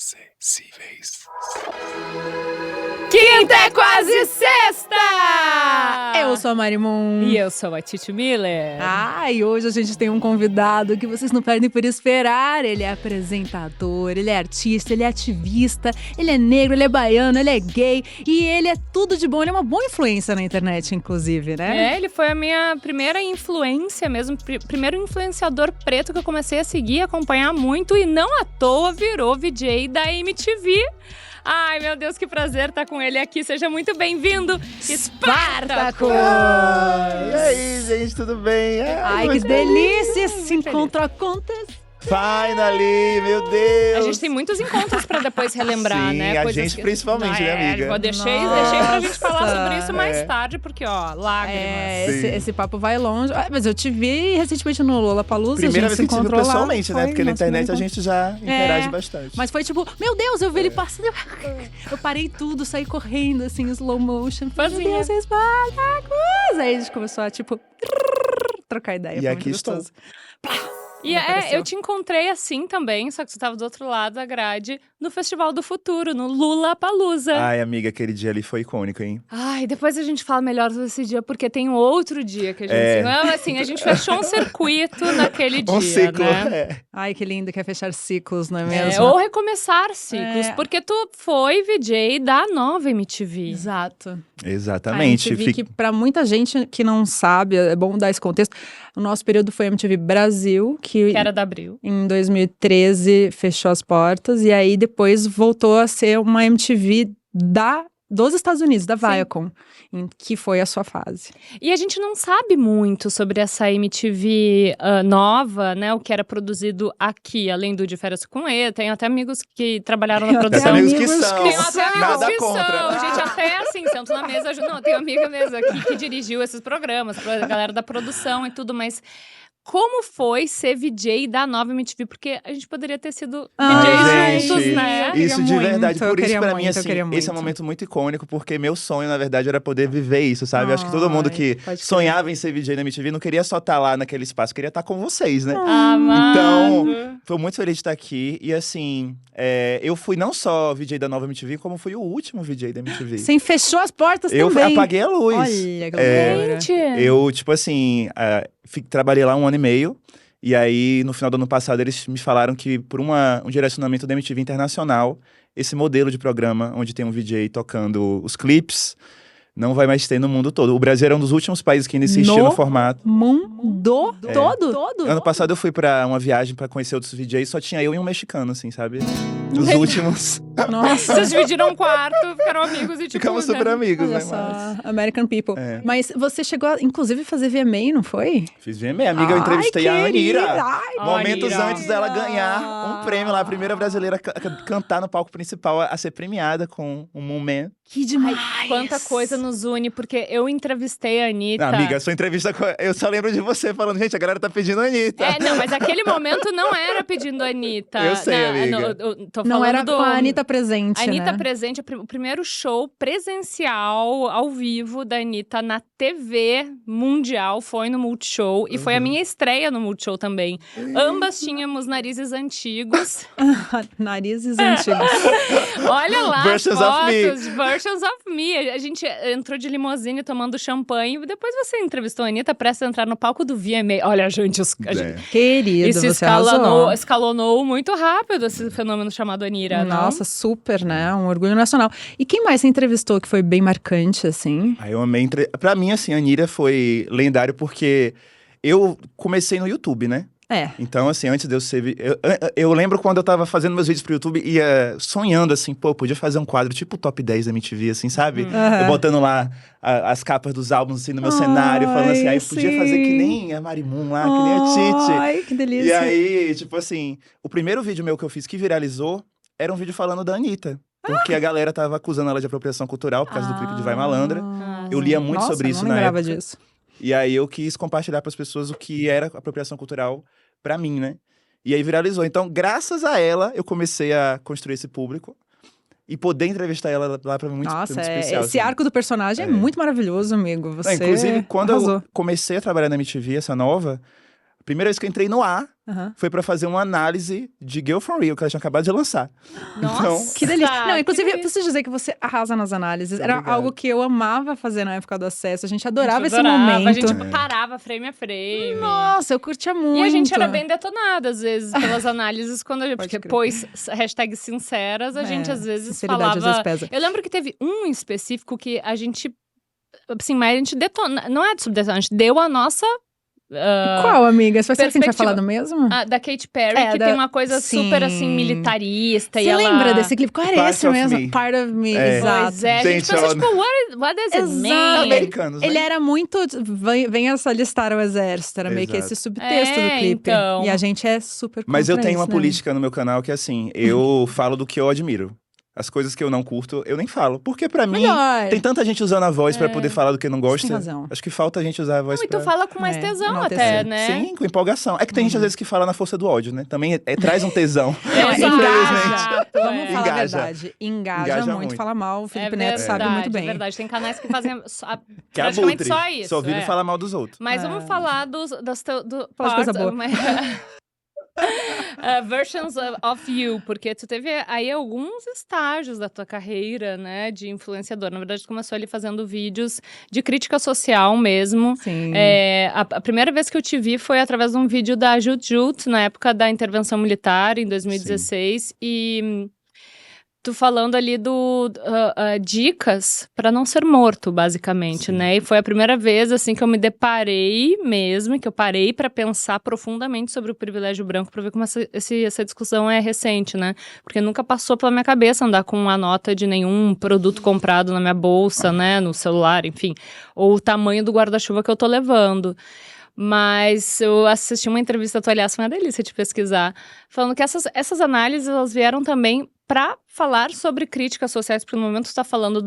Acessíveis. Quinta é quase sexta! Eu sou a Marimun. E eu sou a Titi Miller. E hoje a gente tem um convidado que vocês não perdem por esperar. Ele é apresentador, ele é artista, ele é ativista, ele é negro, ele é baiano, ele é gay e ele é tudo de bom. Ele é uma boa influência na internet, inclusive, né? Ele foi a minha primeira influência mesmo, primeiro influenciador preto que eu comecei a seguir e acompanhar muito e não à toa virou VJ da MTV. Ai, meu Deus, que prazer estar com ele aqui. Seja muito bem-vindo, Spartacus! E aí, gente, tudo bem? Ai, que delícia esse encontro acontece. Finally, meu Deus! A gente tem muitos encontros pra depois relembrar, Sim, né? a gente principalmente, né, amiga? Eu deixei pra gente falar sobre isso mais tarde, porque, ó, lágrimas. Esse papo vai longe. Mas eu te vi recentemente no Lollapalooza. Primeira a gente vez que se te viu encontrou pessoalmente, lá, né? Porque na internet a primeiro gente já interage bastante. Mas foi tipo, meu Deus, eu vi ele passando. Eu parei tudo, saí correndo, assim, slow motion. Meu Deus, Spartacus! Aí a gente começou a, tipo, trocar ideia. E aqui estou. E eu te encontrei assim também, só que você estava do outro lado da grade, no Festival do Futuro, no Lollapalooza. Ai, amiga, aquele dia ali foi icônico, hein? Ai, depois a gente fala melhor sobre esse dia, porque tem outro dia que a gente... Não, assim, a gente fechou um circuito naquele dia, ciclo, né? Ai, que lindo que é fechar ciclos, não é mesmo? Ou recomeçar ciclos, porque tu foi VJ da nova MTV. Exato. Exatamente. A MTV que pra muita gente que não sabe, é bom dar esse contexto, o nosso período foi a MTV Brasil, que era da Abril. Em 2013 fechou as portas e aí depois voltou a ser uma MTV dos Estados Unidos, da Viacom, que foi a sua fase. E a gente não sabe muito sobre essa MTV nova, né? O que era produzido aqui, além do De Férias com E. Tenho até amigos que trabalharam na produção. Tem amigos que são. Tenho até amigos Nada que contra. são. Gente, até assim, sento na mesa. Não, tenho amiga mesmo aqui que dirigiu esses programas, pra galera da produção e tudo, mas... Como foi ser VJ da nova MTV? Porque a gente poderia ter sido VJs juntos, né? Isso de verdade. Por isso, pra mim, muito, assim, esse é um momento muito icônico, porque meu sonho, na verdade, era poder viver isso, sabe? Eu acho que todo mundo que sonhava em ser VJ na MTV não queria só estar lá naquele espaço, queria estar com vocês, né? Então, tô muito feliz de estar aqui. E assim, eu fui não só VJ da nova MTV, como fui o último VJ da MTV. Você fechou as portas eu também. Eu apaguei a luz. Olha, que gente! Eu, tipo assim... trabalhei lá 1 ano e meio, e aí no final do ano passado eles me falaram que por um direcionamento da MTV Internacional, esse modelo de programa, onde tem um VJ tocando os clipes, não vai mais ter no mundo todo. O Brasil era um dos últimos países que ainda insistia no formato. Mundo todo? Ano passado eu fui pra uma viagem pra conhecer outros VJs, só tinha eu e um mexicano, assim, sabe? Os últimos. Nossa. Vocês dividiram um quarto, ficaram amigos e tipo... Ficamos super amigos, Olha né? Só, American People. Mas você chegou, inclusive, a fazer VMA, não foi? Fiz VMA, amiga, eu entrevistei a Anira. Momentos Anira. antes dela ganhar um prêmio lá, a primeira brasileira a cantar no palco principal, a ser premiada com um momento. Que demais! Quanta coisa nos une, porque eu entrevistei a Anitta. Amiga, sua entrevista, eu só lembro de você falando, gente, a galera tá pedindo a Anitta. Não, mas aquele momento não era pedindo a Anitta. Eu sei, amiga. Tô não era do... com a Anitta presente, A Anitta né? presente, o primeiro show presencial, ao vivo, da Anitta na TV mundial, foi no Multishow. E foi a minha estreia no Multishow também. Ambas tínhamos narizes antigos. Narizes antigos. Olha lá Versions as of me. fotos, Versions of Me. A gente entrou de limusine tomando champanhe. Depois você entrevistou a Anitta, prestes a entrar no palco do VMA. Olha, gente, Querido, isso você arrasou. escalonou muito rápido esse fenômeno chamado Anira, Nossa, super, né? Um orgulho nacional. E quem mais você entrevistou que foi bem marcante, assim? Eu amei. Pra mim, assim, a Anira foi lendário porque eu comecei no YouTube, né? Então, assim, antes de eu ser... Eu lembro quando eu tava fazendo meus vídeos pro YouTube, ia sonhando, assim, podia fazer um quadro tipo Top 10 da MTV, assim, sabe? Eu botando lá as capas dos álbuns, assim, no meu cenário, falando assim, aí podia fazer que nem a Marimun lá, que nem a Titi. Ai, que delícia. E aí, tipo assim, o primeiro vídeo meu que eu fiz que viralizou era um vídeo falando da Anitta. Porque a galera tava acusando ela de apropriação cultural por causa do clipe de Vai Malandra. Eu lia muito sobre isso na época. Disso. E aí eu quis compartilhar para as pessoas o que era apropriação cultural pra mim, né? E aí viralizou. Então, graças a ela, eu comecei a construir esse público. E poder entrevistar ela lá pra mim muito, muito especial. Esse arco do personagem é muito maravilhoso, amigo. Você inclusive, quando arrasou. eu comecei a trabalhar na MTV, essa nova, a primeira vez que eu entrei no ar foi pra fazer uma análise de Girl From Rio, que ela tinha acabado de lançar. Nossa, então, que delícia. Não, inclusive, eu preciso dizer que você arrasa nas análises. Era algo que eu amava fazer na época do acesso. A gente adorava esse momento. A gente parava frame a frame. Nossa, eu curtia muito. E a gente era bem detonada, às vezes, pelas análises. Porque depois, hashtag sinceras, a gente às vezes falava... Às vezes pesa. Eu lembro que teve um em específico que a gente... Assim, mas a gente detona... Não é de subdetona, a gente deu a nossa... Qual, amiga? Você vai saber que a gente vai falar do mesmo? Da Katy Perry, que tem uma coisa super, assim, militarista. Você lembra desse clipe? Qual era esse mesmo? Part of Me, exato. Pois é, a gente pensou, tipo, what does it mean? Americanos, né? Ele era muito... Venha se alistar ao exército. Era meio que esse subtexto do clipe. Então... E a gente é super contra Mas eu tenho isso, uma né? política no meu canal que é assim, eu falo do que eu admiro. As coisas que eu não curto, eu nem falo. Porque pra mim, tem tanta gente usando a voz pra poder falar do que não gosta. Você tem razão. Acho que falta a gente usar a voz E tu fala com mais tesão até, né? Sim, com empolgação. É que tem gente às vezes que fala na força do ódio, né? Também traz um tesão. Engaja. Vamos falar a verdade. Engaja muito, fala mal. O Felipe Neto sabe muito bem. É verdade, tem canais que fazem que praticamente só isso. Só vive falar mal dos outros. Mas vamos falar dos Fala de coisa boa. Versions of You, porque tu teve aí alguns estágios da tua carreira, né, de influenciador. Na verdade, tu começou ali fazendo vídeos de crítica social mesmo. Sim. A primeira vez que eu te vi foi através de um vídeo da Jut Jut, na época da intervenção militar, em 2016. Sim. E tu falando ali dicas para não ser morto, basicamente, né? E foi a primeira vez, assim, que eu me deparei mesmo, que eu parei para pensar profundamente sobre o privilégio branco, para ver como essa discussão é recente, né? Porque nunca passou pela minha cabeça andar com uma nota de nenhum produto comprado na minha bolsa, né? No celular, enfim. Ou o tamanho do guarda-chuva que eu tô levando. Mas eu assisti uma entrevista tua, aliás, foi uma delícia de pesquisar, falando que essas análises, elas vieram também para falar sobre críticas sociais, porque no momento tu tá falando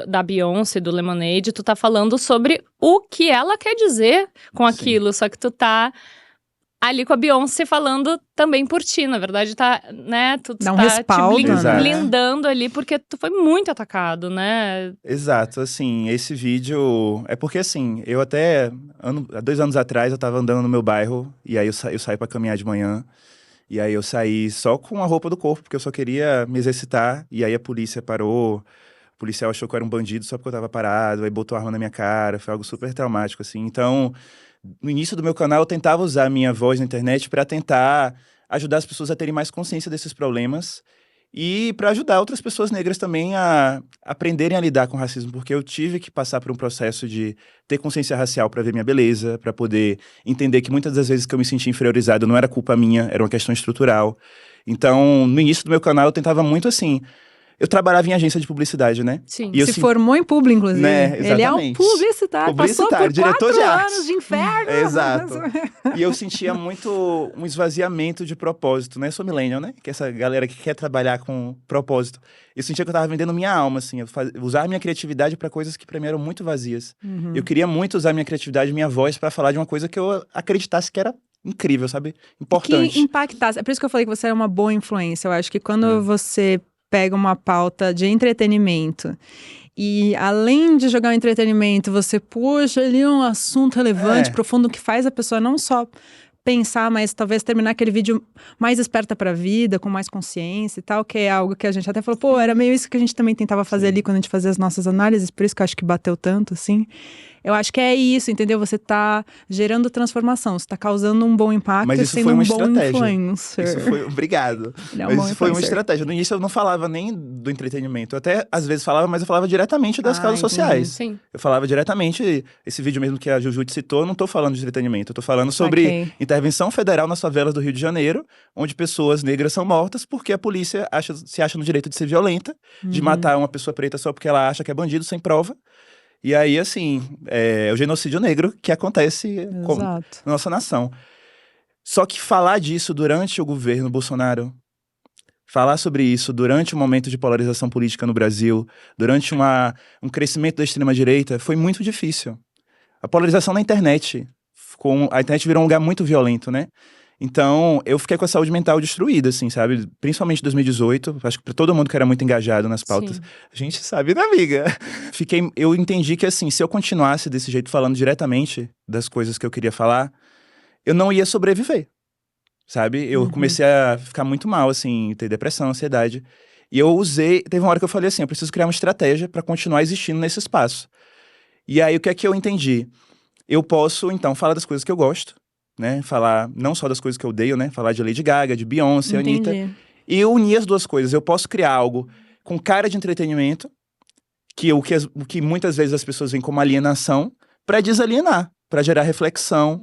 da Beyoncé, do Lemonade, tu tá falando sobre o que ela quer dizer com aquilo, só que tu tá ali com a Beyoncé falando também por ti, na verdade, tá, né, tu dá um tá respaldo, te blindando ali, porque tu foi muito atacado, né? Exato, assim, esse vídeo, é porque assim, eu até, há 2 anos atrás, eu tava andando no meu bairro, e aí eu saí pra caminhar de manhã, e aí eu saí só com a roupa do corpo, porque eu só queria me exercitar, e aí a polícia parou, o policial achou que eu era um bandido só porque eu tava parado, aí botou a arma na minha cara, foi algo super traumático, assim, então... No início do meu canal, eu tentava usar a minha voz na internet para tentar ajudar as pessoas a terem mais consciência desses problemas e para ajudar outras pessoas negras também a aprenderem a lidar com o racismo, porque eu tive que passar por um processo de ter consciência racial para ver minha beleza, para poder entender que muitas das vezes que eu me sentia inferiorizado não era culpa minha, era uma questão estrutural. Então, no início do meu canal, eu tentava muito assim... Eu trabalhava em agência de publicidade, né? Sim. Formou em publi, inclusive. Né? Ele é um publicitário. Passou por diretor 4 de arte. anos de inferno. Exato. E eu sentia muito um esvaziamento de propósito, né? Eu sou millennial, né? Que é essa galera que quer trabalhar com propósito. Eu sentia que eu tava vendendo minha alma, assim. Usar a minha criatividade para coisas que pra mim eram muito vazias. Eu queria muito usar a minha criatividade, minha voz para falar de uma coisa que eu acreditasse que era incrível, sabe? Importante. Que impactasse. É por isso que eu falei que você era uma boa influência. Eu acho que quando você... pega uma pauta de entretenimento e além de jogar o entretenimento, você puxa ali um assunto relevante, profundo, que faz a pessoa não só pensar, mas talvez terminar aquele vídeo mais esperta pra vida, com mais consciência e tal, que é algo que a gente até falou, pô, era meio isso que a gente também tentava fazer ali quando a gente fazia as nossas análises, por isso que eu acho que bateu tanto, assim. Eu acho que é isso, entendeu? Você tá gerando transformação, você tá causando um bom impacto e sendo um bom influencer. Isso foi, obrigado. Mas isso foi uma estratégia. No início eu não falava nem do entretenimento. Eu até, às vezes, falava, mas eu falava diretamente das causas sociais. Sim. Eu falava diretamente, esse vídeo mesmo que a Jujut citou, eu não tô falando de entretenimento. Eu tô falando sobre intervenção federal nas favelas do Rio de Janeiro, onde pessoas negras são mortas porque a polícia se acha no direito de ser violenta, de matar uma pessoa preta só porque ela acha que é bandido, sem prova. E aí, assim, é o genocídio negro que acontece na nossa nação. Só que falar disso durante o governo Bolsonaro, falar sobre isso durante um momento de polarização política no Brasil, durante um crescimento da extrema-direita, foi muito difícil. A polarização na internet, a internet virou um lugar muito violento, né? Então, eu fiquei com a saúde mental destruída, assim, sabe? Principalmente em 2018, acho que pra todo mundo que era muito engajado nas pautas. Sim. A gente sabe, né, amiga? Eu entendi que, assim, se eu continuasse desse jeito, falando diretamente das coisas que eu queria falar, eu não ia sobreviver. sabe? Eu comecei a ficar muito mal, assim, ter depressão, ansiedade. E eu teve uma hora que eu falei assim, eu preciso criar uma estratégia para continuar existindo nesse espaço. E aí, o que é que eu entendi? Eu posso, então, falar das coisas que eu gosto, né? Falar não só das coisas que eu odeio, né? Falar de Lady Gaga, de Beyoncé, Anitta. E unir as duas coisas. Eu posso criar algo com cara de entretenimento, o que muitas vezes as pessoas veem como alienação, para desalienar, para gerar reflexão,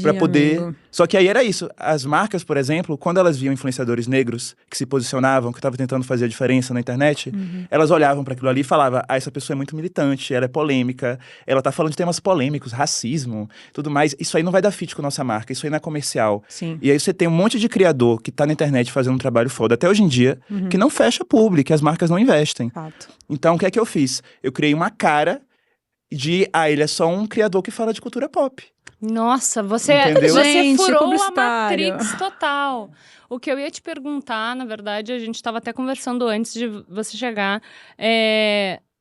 para poder... Amigo. Só que aí era isso. As marcas, por exemplo, quando elas viam influenciadores negros que se posicionavam, que estavam tentando fazer a diferença na internet, elas olhavam para aquilo ali e falavam, essa pessoa é muito militante, ela é polêmica, ela tá falando de temas polêmicos, racismo, tudo mais. Isso aí não vai dar fit com a nossa marca, isso aí não é comercial. Sim. E aí você tem um monte de criador que tá na internet fazendo um trabalho foda, até hoje em dia, que não fecha público, que as marcas não investem. Fato. Então, o que é que eu fiz? Eu criei uma cara ele é só um criador que fala de cultura pop. Nossa, você Gente, furou a publicitário. Matrix total. O que eu ia te perguntar, na verdade, a gente estava até conversando antes de você chegar,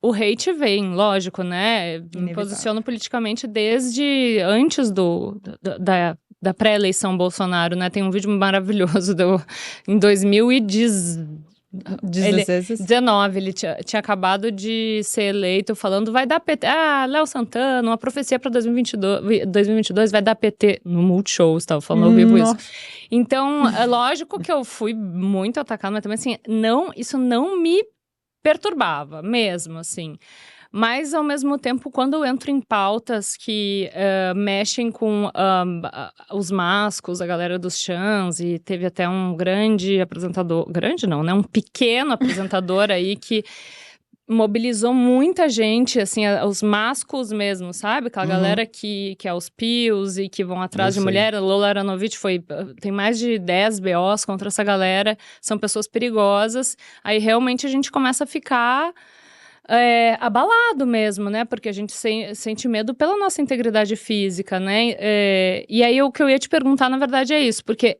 o hate vem, lógico, né? Me posiciono politicamente desde antes da pré-eleição Bolsonaro, né? Tem um vídeo maravilhoso em 2019, ele tinha acabado de ser eleito falando, vai dar PT, Léo Santana, uma profecia para 2022, vai dar PT, no Multishow, estava falando ao vivo isso. Então, é lógico que eu fui muito atacada, mas também assim, isso não me perturbava mesmo, assim. Mas, ao mesmo tempo, quando eu entro em pautas que mexem com os mascos, a galera dos chans, e teve até um grande apresentador, grande não, né? Um pequeno apresentador aí que mobilizou muita gente, assim, os mascos mesmo, sabe? Aquela galera que é os pios e que vão atrás de mulher. A Lola Aronovitch tem mais de 10 BOs contra essa galera. São pessoas perigosas. Aí, realmente, a gente começa a ficar... abalado mesmo, né? Porque a gente sente medo pela nossa integridade física, né? E aí, o que eu ia te perguntar, na verdade, é isso. Porque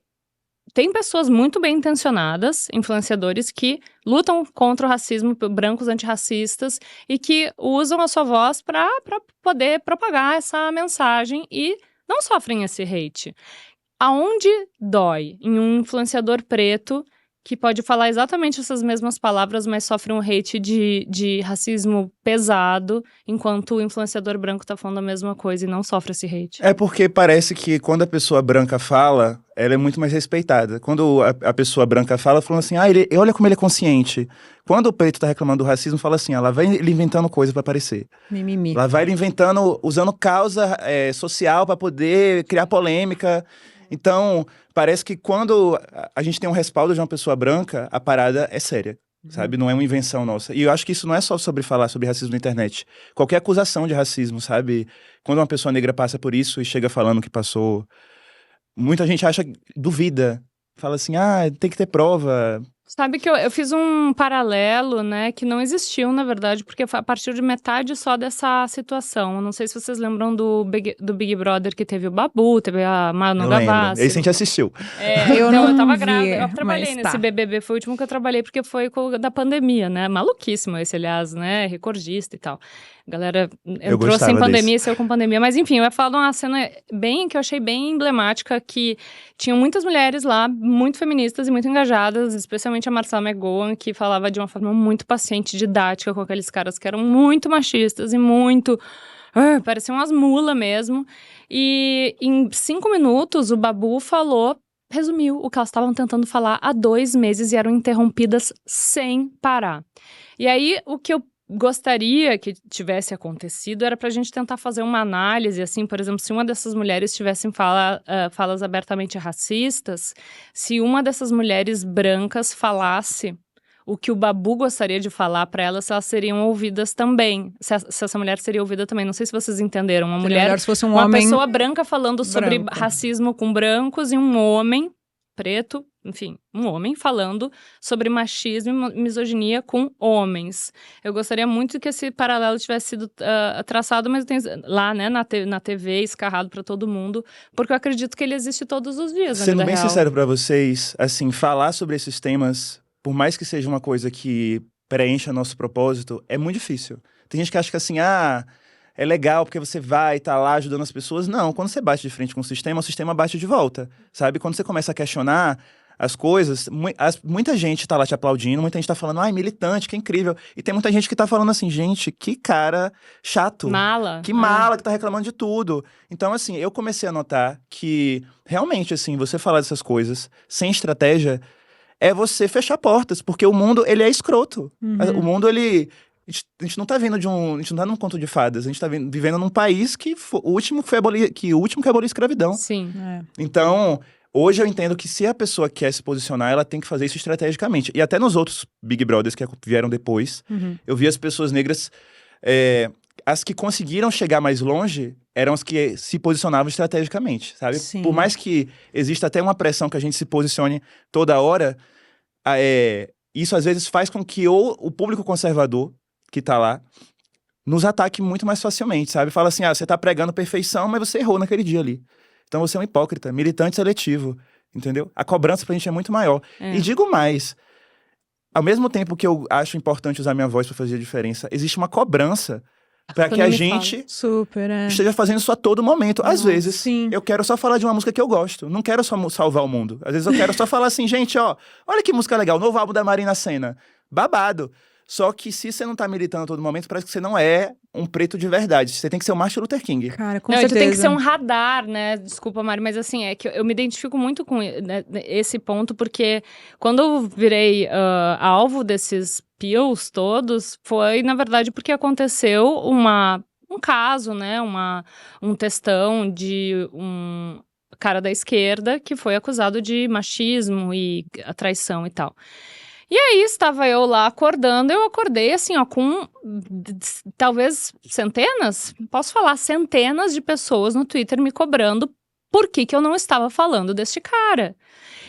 tem pessoas muito bem intencionadas, influenciadores, que lutam contra o racismo, brancos antirracistas, e que usam a sua voz para poder propagar essa mensagem e não sofrem esse hate. Aonde dói em um influenciador preto que pode falar exatamente essas mesmas palavras, mas sofre um hate de racismo pesado, enquanto o influenciador branco tá falando a mesma coisa e não sofre esse hate? É porque parece que quando a pessoa branca fala, ela é muito mais respeitada. Quando a pessoa branca fala, falando assim, olha como ele é consciente. Quando o preto tá reclamando do racismo, fala assim, ela vai ele inventando coisa pra aparecer. Mimimi. Ela vai ele inventando, usando causa social pra poder criar polêmica. Então, parece que quando a gente tem um respaldo de uma pessoa branca, a parada é séria, sabe? Não é uma invenção nossa. E eu acho que isso não é só sobre falar sobre racismo na internet. Qualquer acusação de racismo, sabe? Quando uma pessoa negra passa por isso e chega falando que passou, muita gente duvida. Fala assim, tem que ter prova. Sabe que eu fiz um paralelo, né, que não existiu, na verdade, porque foi a partir de metade só dessa situação. Eu não sei se vocês lembram do Big Brother, que teve o Babu, teve a Manu Gavassi. Esse a gente assistiu. Eu tava grávida, eu trabalhei nesse BBB, foi o último que eu trabalhei, porque foi da pandemia, né, maluquíssimo esse, aliás, né, recordista e tal. A galera entrou sem pandemia e saiu com pandemia. Mas, enfim, eu ia falar de uma cena que eu achei bem emblemática, que tinham muitas mulheres lá, muito feministas e muito engajadas, especialmente a Marcela McGowan, que falava de uma forma muito paciente, didática, com aqueles caras que eram muito machistas e muito... pareciam umas mulas mesmo. E em 5 minutos, o Babu resumiu o que elas estavam tentando falar há 2 meses e eram interrompidas sem parar. E aí, o que eu gostaria que tivesse acontecido era pra gente tentar fazer uma análise, assim, por exemplo, se uma dessas mulheres tivessem falas abertamente racistas, se uma dessas mulheres brancas falasse o que o Babu gostaria de falar pra elas, se elas seriam ouvidas também, se essa mulher seria ouvida também. Não sei se vocês entenderam. Uma mulher, se fosse um uma homem pessoa branca falando sobre racismo com brancos e um homem preto, enfim, um homem falando sobre machismo e misoginia com homens. Eu gostaria muito que esse paralelo tivesse sido traçado, mas eu tenho lá, né, na TV, escarrado para todo mundo, porque eu acredito que ele existe todos os dias na vida Sendo bem real. sincero para vocês, assim, falar sobre esses temas, por mais que seja uma coisa que preencha nosso propósito, é muito difícil. Tem gente que acha que assim, é legal porque você vai, tá lá ajudando as pessoas. Não, quando você bate de frente com o sistema bate de volta, sabe? Quando você começa a questionar as coisas, muita gente tá lá te aplaudindo, muita gente tá falando, ai, militante, que incrível. E tem muita gente que tá falando assim, gente, que cara chato. Mala. Que mala, que tá reclamando de tudo. Então, assim, eu comecei a notar que, realmente, assim, você falar dessas coisas sem estratégia é você fechar portas, porque o mundo, ele é escroto. O mundo, ele... A gente não tá vindo a gente não tá num conto de fadas, a gente tá vivendo num país que o último que aboliu a escravidão. Sim. Então, hoje eu entendo que se a pessoa quer se posicionar, ela tem que fazer isso estrategicamente. E até nos outros Big Brothers que vieram depois, eu vi as pessoas negras, as que conseguiram chegar mais longe, eram as que se posicionavam estrategicamente, sabe? Sim. Por mais que exista até uma pressão que a gente se posicione toda hora, isso às vezes faz com que o público conservador que tá lá, nos ataque muito mais facilmente, sabe? Fala assim, você tá pregando perfeição, mas você errou naquele dia ali. Então você é um hipócrita, militante seletivo, entendeu? A cobrança pra gente é muito maior. E digo mais, ao mesmo tempo que eu acho importante usar minha voz pra fazer a diferença, existe uma cobrança pra que a gente esteja fazendo isso a todo momento. Às vezes, eu quero só falar de uma música que eu gosto, não quero só salvar o mundo. Às vezes eu quero só falar assim, gente, olha que música legal, novo álbum da Marina Sena, babado. Só que se você não tá militando a todo momento, parece que você não é um preto de verdade. Você tem que ser o Martin Luther King. Cara, com certeza. Você tem que ser um radar, né? Desculpa, Mari, mas assim, é que eu me identifico muito com esse ponto, porque quando eu virei alvo desses pills todos, foi, na verdade, porque aconteceu um caso, né? Um textão de um cara da esquerda que foi acusado de machismo e traição e tal. E aí, estava eu lá acordando, eu acordei assim, com talvez centenas de pessoas no Twitter me cobrando por que eu não estava falando deste cara.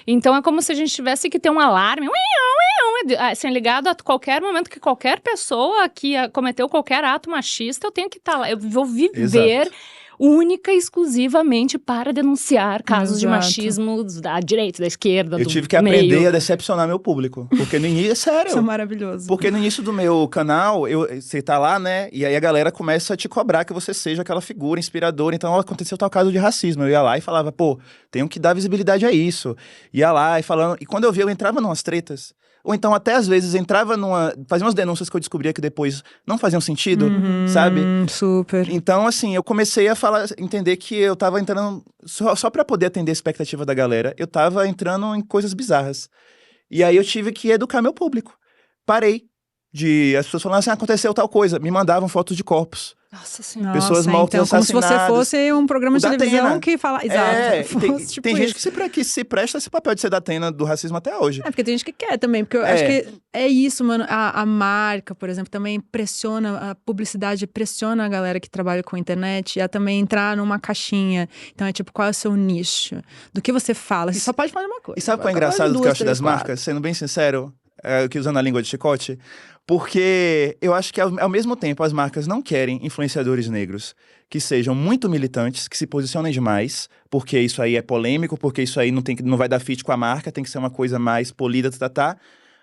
Então, é como se a gente tivesse que ter um alarme, assim, ligado a qualquer momento que qualquer pessoa que cometeu qualquer ato machista, eu tenho que estar lá, eu vou viver... Exato. Única e exclusivamente para denunciar casos de machismo da direita, da esquerda, eu tive que aprender a decepcionar meu público. Porque no início, é sério. Isso é maravilhoso. Porque no início do meu canal, você tá lá, né? E aí a galera começa a te cobrar que você seja aquela figura inspiradora. Então aconteceu tal caso de racismo. Eu ia lá e falava, tenho que dar visibilidade a isso. Ia lá e falando... E quando eu entrava numas tretas... Ou então, até às vezes, fazia umas denúncias que eu descobria que depois não faziam sentido, sabe? Super. Então, assim, eu comecei a entender que eu tava entrando... Só pra poder atender a expectativa da galera, eu tava entrando em coisas bizarras. E aí eu tive que educar meu público. Parei. As pessoas falavam assim, aconteceu tal coisa. Me mandavam fotos de corpos. Nossa Senhora. Pessoas mortas, então, como se você fosse um programa de televisão Atena. Que fala... Exato. Tem gente que se presta esse papel de ser da Atena do racismo até hoje. Porque tem gente que quer também. Porque eu acho que é isso, mano. A marca, por exemplo, também pressiona, a publicidade pressiona a galera que trabalha com internet a também entrar numa caixinha. Então é tipo, qual é o seu nicho? Do que você fala? Você só pode falar uma coisa. E sabe qual é engraçado do que eu acho das marcas? Sendo bem sincero, aqui usando a língua de chicote... Porque eu acho que, ao mesmo tempo, as marcas não querem influenciadores negros que sejam muito militantes, que se posicionem demais, porque isso aí é polêmico, porque isso aí não vai dar fit com a marca, tem que ser uma coisa mais polida,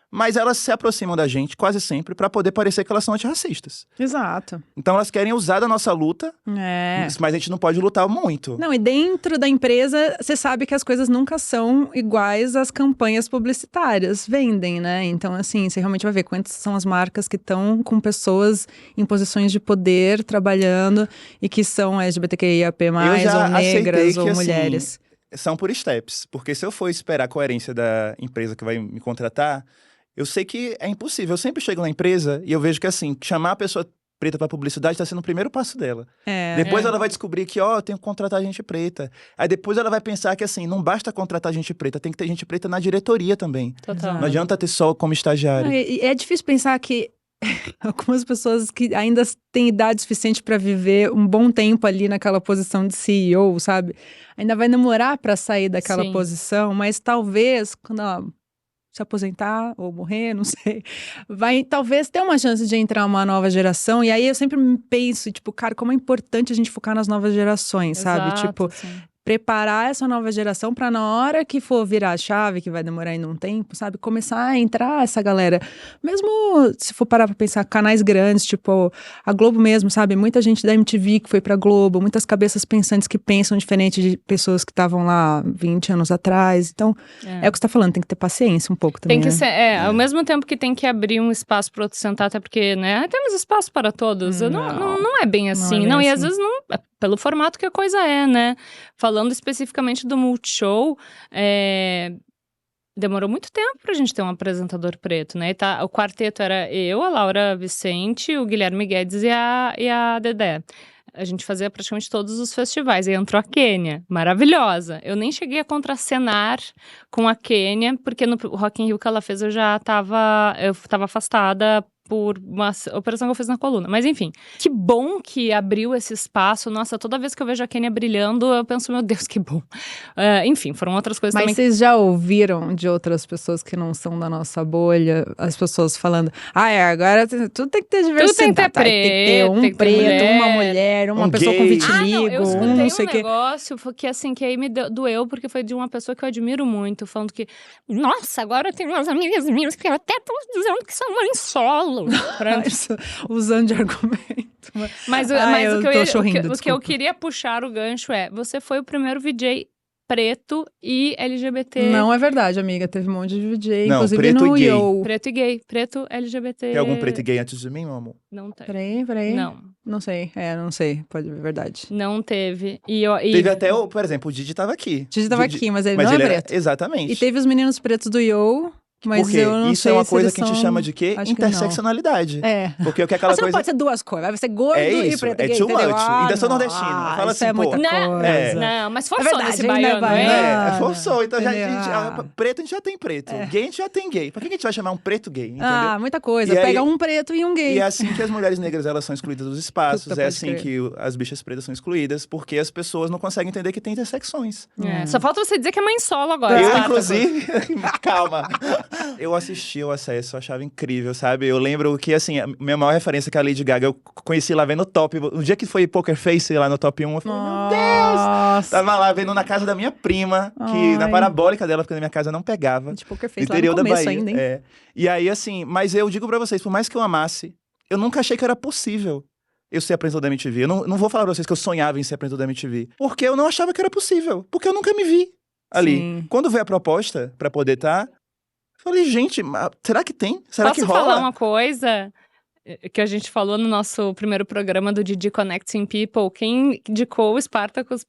mas elas se aproximam da gente quase sempre para poder parecer que elas são antirracistas. Exato. Então elas querem usar da nossa luta, mas a gente não pode lutar muito. Não, e dentro da empresa, você sabe que as coisas nunca são iguais às campanhas publicitárias. Vendem, né? Então, assim, você realmente vai ver quantas são as marcas que estão com pessoas em posições de poder, trabalhando, e que são LGBTQIAP+, ou negras, ou mulheres. São por steps. Porque se eu for esperar a coerência da empresa que vai me contratar... Eu sei que é impossível. Eu sempre chego na empresa e eu vejo que, assim, chamar a pessoa preta pra publicidade está sendo o primeiro passo dela. Depois ela vai descobrir que, eu tenho que contratar gente preta. Aí depois ela vai pensar que, assim, não basta contratar gente preta, tem que ter gente preta na diretoria também. Total. Não adianta ter só como estagiário. É difícil pensar que algumas pessoas que ainda têm idade suficiente para viver um bom tempo ali naquela posição de CEO, sabe? Ainda vai demorar para sair daquela posição, mas talvez, quando ela se aposentar ou morrer, não sei, vai talvez ter uma chance de entrar uma nova geração. E aí eu sempre penso, tipo, cara, como é importante a gente focar nas novas gerações, sabe? Tipo, preparar essa nova geração para na hora que for virar a chave, que vai demorar ainda um tempo, sabe? Começar a entrar essa galera. Mesmo se for parar pra pensar, canais grandes, tipo a Globo mesmo, sabe? Muita gente da MTV que foi pra Globo, muitas cabeças pensantes que pensam diferente de pessoas que estavam lá 20 anos atrás. Então, é o que você tá falando, tem que ter paciência um pouco também. Tem que ser, ao mesmo tempo que tem que abrir um espaço para outro sentar, até porque, né, temos espaço para todos. Não é bem assim, não. E às vezes não, pelo formato que a coisa é, né? Falando especificamente do Multishow, demorou muito tempo pra gente ter um apresentador preto, né? O quarteto era eu, a Laura Vicente, o Guilherme Guedes e a Dedé. A gente fazia praticamente todos os festivais. Aí entrou a Quênia, maravilhosa. Eu nem cheguei a contracenar com a Quênia, porque no Rock in Rio que ela fez eu tava afastada por uma operação que eu fiz na coluna. Mas enfim, que bom que abriu esse espaço. Nossa, toda vez que eu vejo a Quênia brilhando, eu penso, meu Deus, que bom. Enfim, foram outras coisas também. Mas vocês já ouviram de outras pessoas que não são da nossa bolha, as pessoas falando, agora tudo tem que ter diversidade. Tudo tem que ter preto, tem que ter um preto, uma mulher, uma pessoa gay. com vitiligo, eu escutei não sei o quê. negócio que assim, que aí me doeu, porque foi de uma pessoa que eu admiro muito, falando que, nossa, agora tem umas amigas minhas que até estão dizendo que são mãe solo. Usando de argumento. Mas o que eu queria puxar o gancho você foi o primeiro VJ preto e LGBT. Não é verdade, amiga. Teve um monte de VJ, não, inclusive preto no e gay. Yo. Preto e gay. Preto LGBT. Tem algum preto e gay antes de mim, meu amor? Não tem. Peraí. Não. Não sei. Não sei. Pode ser verdade. Não teve. Teve até, por exemplo, o Didi tava aqui. Didi tava aqui, mas ele não é preto. Exatamente. E teve os meninos pretos do Yo. Mas porque eu não isso sei é uma se coisa eles que a gente chama de quê? Interseccionalidade. Porque o que é aquela você coisa... não pode ser duas coisas, vai ser gordo e preto e gay, too much. entendeu? Ainda sou nordestino. Fala assim, é muita coisa. Não, mas forçou nesse baiano, forçou. Então, preto a gente já tem preto. Gay a gente já tem gay. Pra que a gente vai chamar um preto gay? Entendeu? Muita coisa. Pega um preto e um gay. E é assim que as mulheres negras elas são excluídas dos espaços. É assim que as bichas pretas são excluídas, porque as pessoas não conseguem entender que tem intersecções. Só falta você dizer que é mãe solo agora. Eu, inclusive... Calma. Eu assisti o Acesso, eu achava incrível, sabe? Eu lembro que, assim, a minha maior referência que a Lady Gaga, eu conheci lá vendo o Top. No dia que foi Poker Face lá no Top 1, eu falei, meu Deus! Tava lá vendo na casa da minha prima, que na parabólica dela, porque na minha casa não pegava. De Poker Face, interior lá no começo da Bahia. Ainda, hein? E aí, assim, mas eu digo pra vocês, por mais que eu amasse, eu nunca achei que era possível eu ser apresentador da MTV. Eu não vou falar pra vocês que eu sonhava em ser apresentador da MTV, porque eu não achava que era possível, porque eu nunca me vi ali. Sim. Quando veio a proposta pra poder estar, falei, gente, será que tem? Será que rola? Posso falar uma coisa que a gente falou no nosso primeiro programa do Didi Connecting People? Quem indicou o Spartacus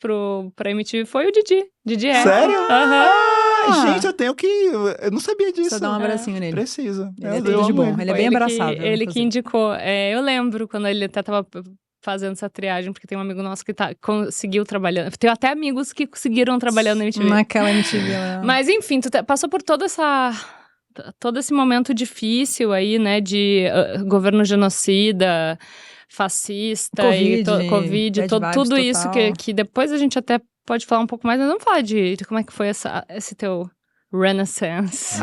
pra MTV foi o Didi. Didi é. Sério? Gente, eu tenho que... Eu não sabia disso. Só dá um abracinho nele. Preciso. Ele é tudo de bom. Ele é bem abraçável. Ele que indicou. Eu lembro quando ele até tava fazendo essa triagem, porque tem um amigo nosso que conseguiu trabalhando. Tem até amigos que conseguiram trabalhando na MTV. Naquela MTV lá. Mas enfim, tu passou por todo esse momento difícil aí, né, de governo genocida, fascista, Covid, tudo isso que depois a gente até pode falar um pouco mais, mas vamos falar de como é que foi esse teu Renaissance.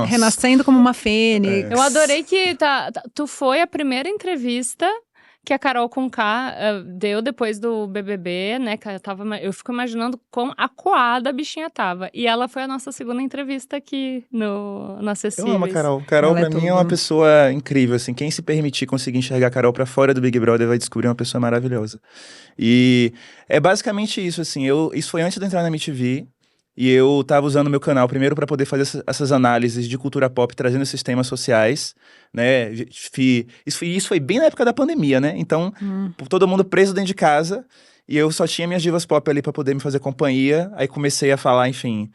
Renascendo como uma fênix. Eu adorei que tu foi a primeira entrevista que a Carol Conká deu depois do BBB, né? Que eu fico imaginando quão acuada a bichinha tava. E ela foi a nossa segunda entrevista aqui no Acessíveis. Eu amo a Carol. Carol, pra mim, é uma pessoa incrível, assim. Quem se permitir conseguir enxergar a Carol pra fora do Big Brother vai descobrir uma pessoa maravilhosa. E é basicamente isso, assim. Isso foi antes de entrar na MTV. E eu tava usando meu canal primeiro para poder fazer essas análises de cultura pop, trazendo esses temas sociais, né? Isso foi bem na época da pandemia, né? Então, todo mundo preso dentro de casa, e eu só tinha minhas divas pop ali para poder me fazer companhia. Aí comecei a falar, enfim,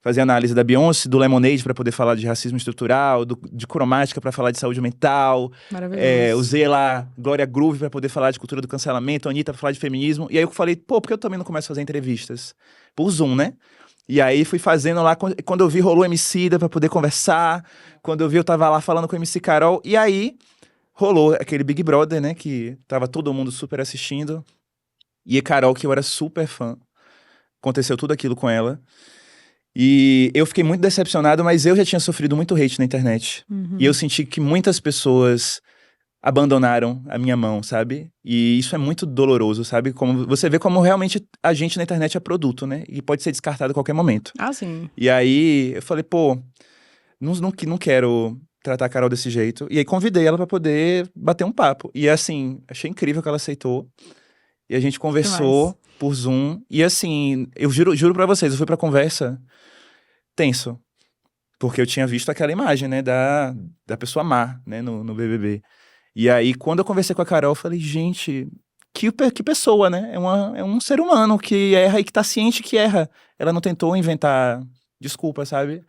fazer análise da Beyoncé, do Lemonade para poder falar de racismo estrutural, de cromática para falar de saúde mental. Maravilhoso. Usei lá Glória Groove para poder falar de cultura do cancelamento, Anitta para falar de feminismo. E aí eu falei, por que eu também não começo a fazer entrevistas? Por Zoom, né? E aí fui fazendo lá, quando eu vi rolou Emicida pra poder conversar, quando eu vi eu tava lá falando com a MC Carol, e aí rolou aquele Big Brother, né, que tava todo mundo super assistindo, e a Carol, que eu era super fã, aconteceu tudo aquilo com ela, e eu fiquei muito decepcionado, mas eu já tinha sofrido muito hate na internet, e eu senti que muitas pessoas abandonaram a minha mão, sabe? E isso é muito doloroso, sabe? Como você vê como realmente a gente na internet é produto, né? E pode ser descartado a qualquer momento. Ah, sim. E aí eu falei, pô, não quero tratar a Carol desse jeito. E aí convidei ela pra poder bater um papo. E assim, achei incrível que ela aceitou. E a gente conversou por Zoom. E assim, eu juro pra vocês, eu fui pra conversa tenso. Porque eu tinha visto aquela imagem, né, da pessoa má, né, no BBB. E aí, quando eu conversei com a Carol, eu falei, gente, que pessoa, né? É um ser humano que erra e que tá ciente que erra. Ela não tentou inventar desculpa, sabe?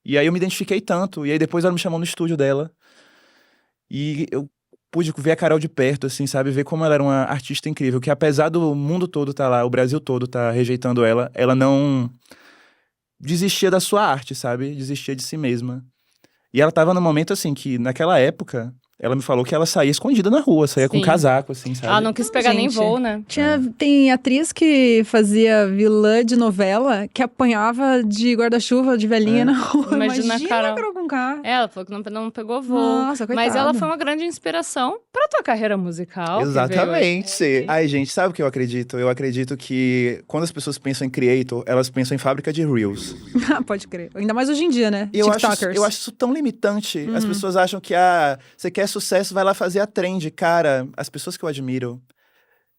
E aí eu me identifiquei tanto. E aí depois ela me chamou no estúdio dela. E eu pude ver a Carol de perto, assim, sabe? Ver como ela era uma artista incrível. Que apesar do mundo todo tá lá, o Brasil todo tá rejeitando ela, ela não desistia da sua arte, sabe? Desistia de si mesma. E ela tava num momento, assim, que naquela época... Ela me falou que ela saía escondida na rua, saía com casaco, assim, sabe? Ela não quis pegar nem voo, né? Tem atriz que fazia vilã de novela que apanhava de guarda-chuva de velhinha na rua. Imagina a Carol Conká. Ela falou que não pegou voo. Nossa, coitada. Mas ela foi uma grande inspiração pra tua carreira musical. Exatamente. Ai, gente, sabe o que eu acredito? Eu acredito que quando as pessoas pensam em creator, elas pensam em fábrica de reels. Pode crer. Ainda mais hoje em dia, né? Eu acho isso tão limitante. As pessoas acham que, você quer sucesso, vai lá fazer a trend. Cara, as pessoas que eu admiro,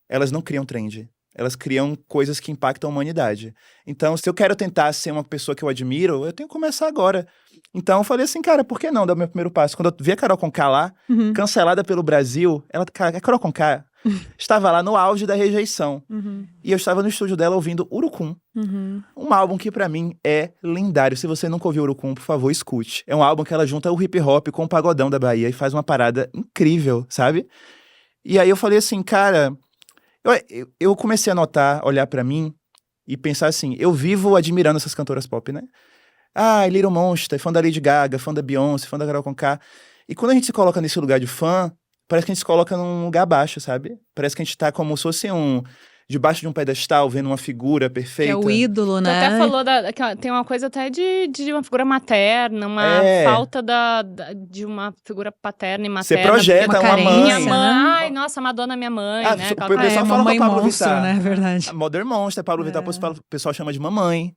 elas não criam trend. Elas criam coisas que impactam a humanidade. Então, se eu quero tentar ser uma pessoa que eu admiro, eu tenho que começar agora. Então, eu falei assim, cara, por que não dar o meu primeiro passo? Quando eu vi a Carol Conká lá, cancelada pelo Brasil, a Carol Conká estava lá no auge da rejeição. E eu estava no estúdio dela ouvindo Urucum. Um álbum que pra mim é lendário. Se você nunca ouviu Urucum, por favor, escute. É um álbum que ela junta o hip hop com o pagodão da Bahia e faz uma parada incrível, sabe? E aí eu falei assim, cara... Eu comecei a notar, olhar pra mim e pensar assim, eu vivo admirando essas cantoras pop, né? Little Monster, fã da Lady Gaga, fã da Beyoncé, fã da Carol Conká. E quando a gente se coloca nesse lugar de fã, parece que a gente se coloca num lugar baixo, sabe? Parece que a gente tá como se fosse debaixo de um pedestal, vendo uma figura perfeita. É o ídolo, né? Tu até falou que tem uma coisa até de uma figura materna, uma falta de uma figura paterna e materna. Você projeta uma mãe. Minha mãe, ai, nossa, Madonna, minha mãe, né? O pessoal fala com a Pablo Vittar. Né? Verdade. Mother Monster, Pablo Vittar, o pessoal chama de mamãe.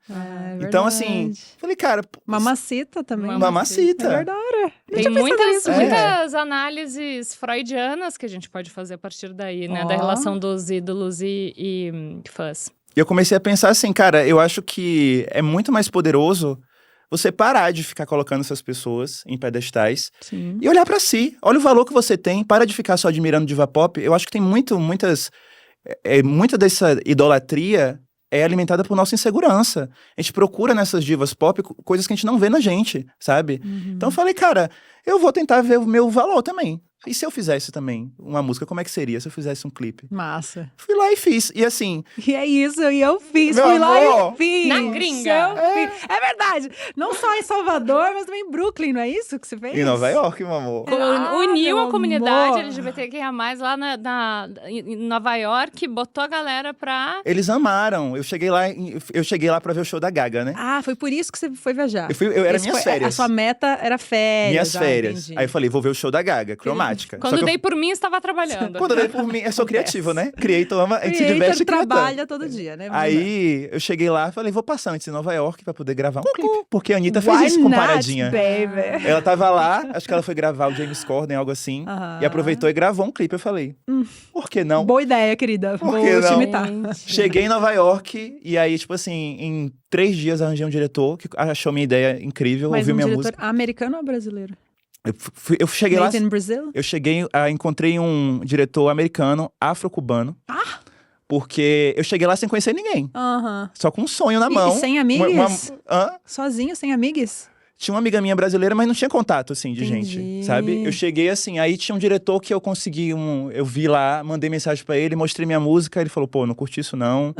Então, assim, falei, cara... Mamacita também. Mamacita. É verdade. Tem muitas análises freudianas que a gente pode fazer a partir daí, né? Da relação dos ídolos e fãs. E eu comecei a pensar assim, cara, eu acho que é muito mais poderoso você parar de ficar colocando essas pessoas em pedestais e olhar pra si. Olha o valor que você tem, para de ficar só admirando diva pop. Eu acho que tem muita dessa idolatria é alimentada por nossa insegurança. A gente procura nessas divas pop coisas que a gente não vê na gente, sabe? Então eu falei, cara, eu vou tentar ver o meu valor também. E se eu fizesse também uma música, como é que seria se eu fizesse um clipe? Massa. Fui lá e fiz. E assim... E é isso, e eu fiz. Fui lá e eu fiz. Na gringa. É verdade. Não só em Salvador, mas também em Brooklyn, não é isso que você fez? Em Nova York, meu amor. Uniu a comunidade LGBTQIA+, lá em Nova York, botou a galera pra... Eles amaram. Eu cheguei lá pra ver o show da Gaga, né? Foi por isso que você foi viajar. Era minhas férias. A sua meta era férias. Minhas férias. Entendi. Aí eu falei, vou ver o show da Gaga, cromática. Quando dei por mim, estava trabalhando. Quando eu dei por mim, eu sou criativo, né? Creator ama, a gente se diverte trabalha todo dia, né? Aí eu cheguei lá e falei, vou passar antes em Nova York pra poder gravar um clipe. Porque a Anitta fez isso com Paradinha. Baby? Ela tava lá, acho que ela foi gravar o James Corden, algo assim. E aproveitou e gravou um clipe. Eu falei, por que não? Boa ideia, querida. Por que não? Te imitar. Cheguei em Nova York e aí, tipo assim, em 3 dias arranjei um diretor que achou minha ideia incrível, ouviu minha música. Mas americano ou brasileiro? Eu cheguei lá. In Brazil? Eu encontrei um diretor americano, afro-cubano. Porque eu cheguei lá sem conhecer ninguém. Só com um sonho na mão. E sem amigos? Sozinho, sem amigos? Tinha uma amiga minha brasileira, mas não tinha contato, assim, de gente, sabe? Eu cheguei assim, aí tinha um diretor que eu consegui eu vi lá, mandei mensagem pra ele, mostrei minha música, ele falou, pô, não curti isso não.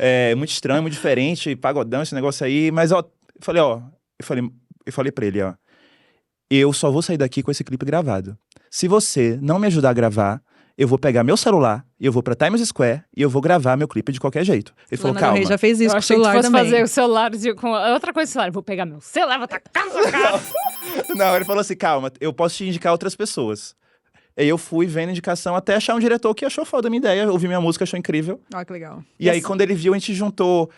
É muito estranho, muito diferente, pagodão, esse negócio aí. Mas, eu falei pra ele, eu só vou sair daqui com esse clipe gravado. Se você não me ajudar a gravar, eu vou pegar meu celular, e eu vou pra Times Square, e eu vou gravar meu clipe de qualquer jeito. Ele falou, calma. Rey já fez isso com o celular também. Eu achei que fazer o celular com outra coisa do celular. Vou pegar meu celular, vou tacar na sua cara. Não, ele falou assim, calma, eu posso te indicar outras pessoas. Aí eu fui vendo indicação até achar um diretor que achou foda a minha ideia, ouviu minha música, achou incrível. Que legal. E aí, quando ele viu, a gente juntou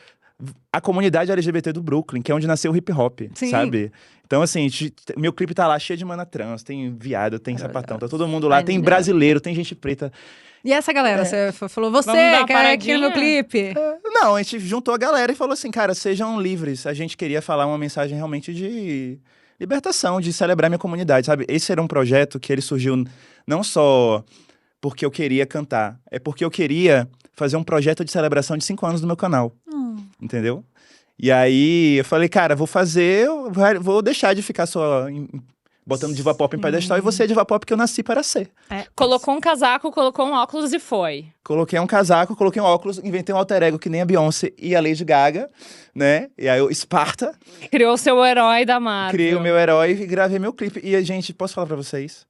a comunidade LGBT do Brooklyn, que é onde nasceu o hip hop, sabe? Então, assim, meu clipe tá lá cheio de mana trans, tem viado, tem sapatão, tá todo mundo lá, tem brasileiro, tem gente preta. E essa galera, você falou, você quer aqui no meu clipe? Não, a gente juntou a galera e falou assim, cara, sejam livres. A gente queria falar uma mensagem realmente de libertação, de celebrar minha comunidade, sabe? Esse era um projeto que ele surgiu não só porque eu queria cantar, é porque eu queria fazer um projeto de celebração de 5 anos do meu canal, entendeu? E aí eu falei, cara, vou deixar de ficar só botando diva pop em pedestal e você é diva pop que eu nasci para ser. Colocou um casaco, colocou um óculos e foi. Coloquei um casaco, coloquei um óculos, inventei um alter ego que nem a Beyoncé e a Lady Gaga, né? E aí Esparta. Criou o seu herói da Marvel. Criei o meu herói e gravei meu clipe. E, gente, posso falar pra vocês?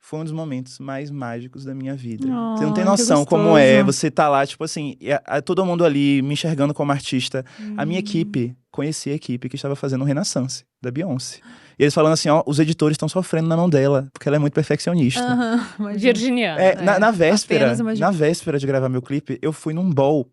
Foi um dos momentos mais mágicos da minha vida. Você não tem noção como é. Você tá lá, tipo assim, todo mundo ali me enxergando como artista. A minha equipe, conheci a equipe que estava fazendo o Renaissance, da Beyoncé. E eles falando assim, os editores estão sofrendo na mão dela, porque ela é muito perfeccionista. Virginiana. Na véspera de gravar meu clipe, eu fui num ball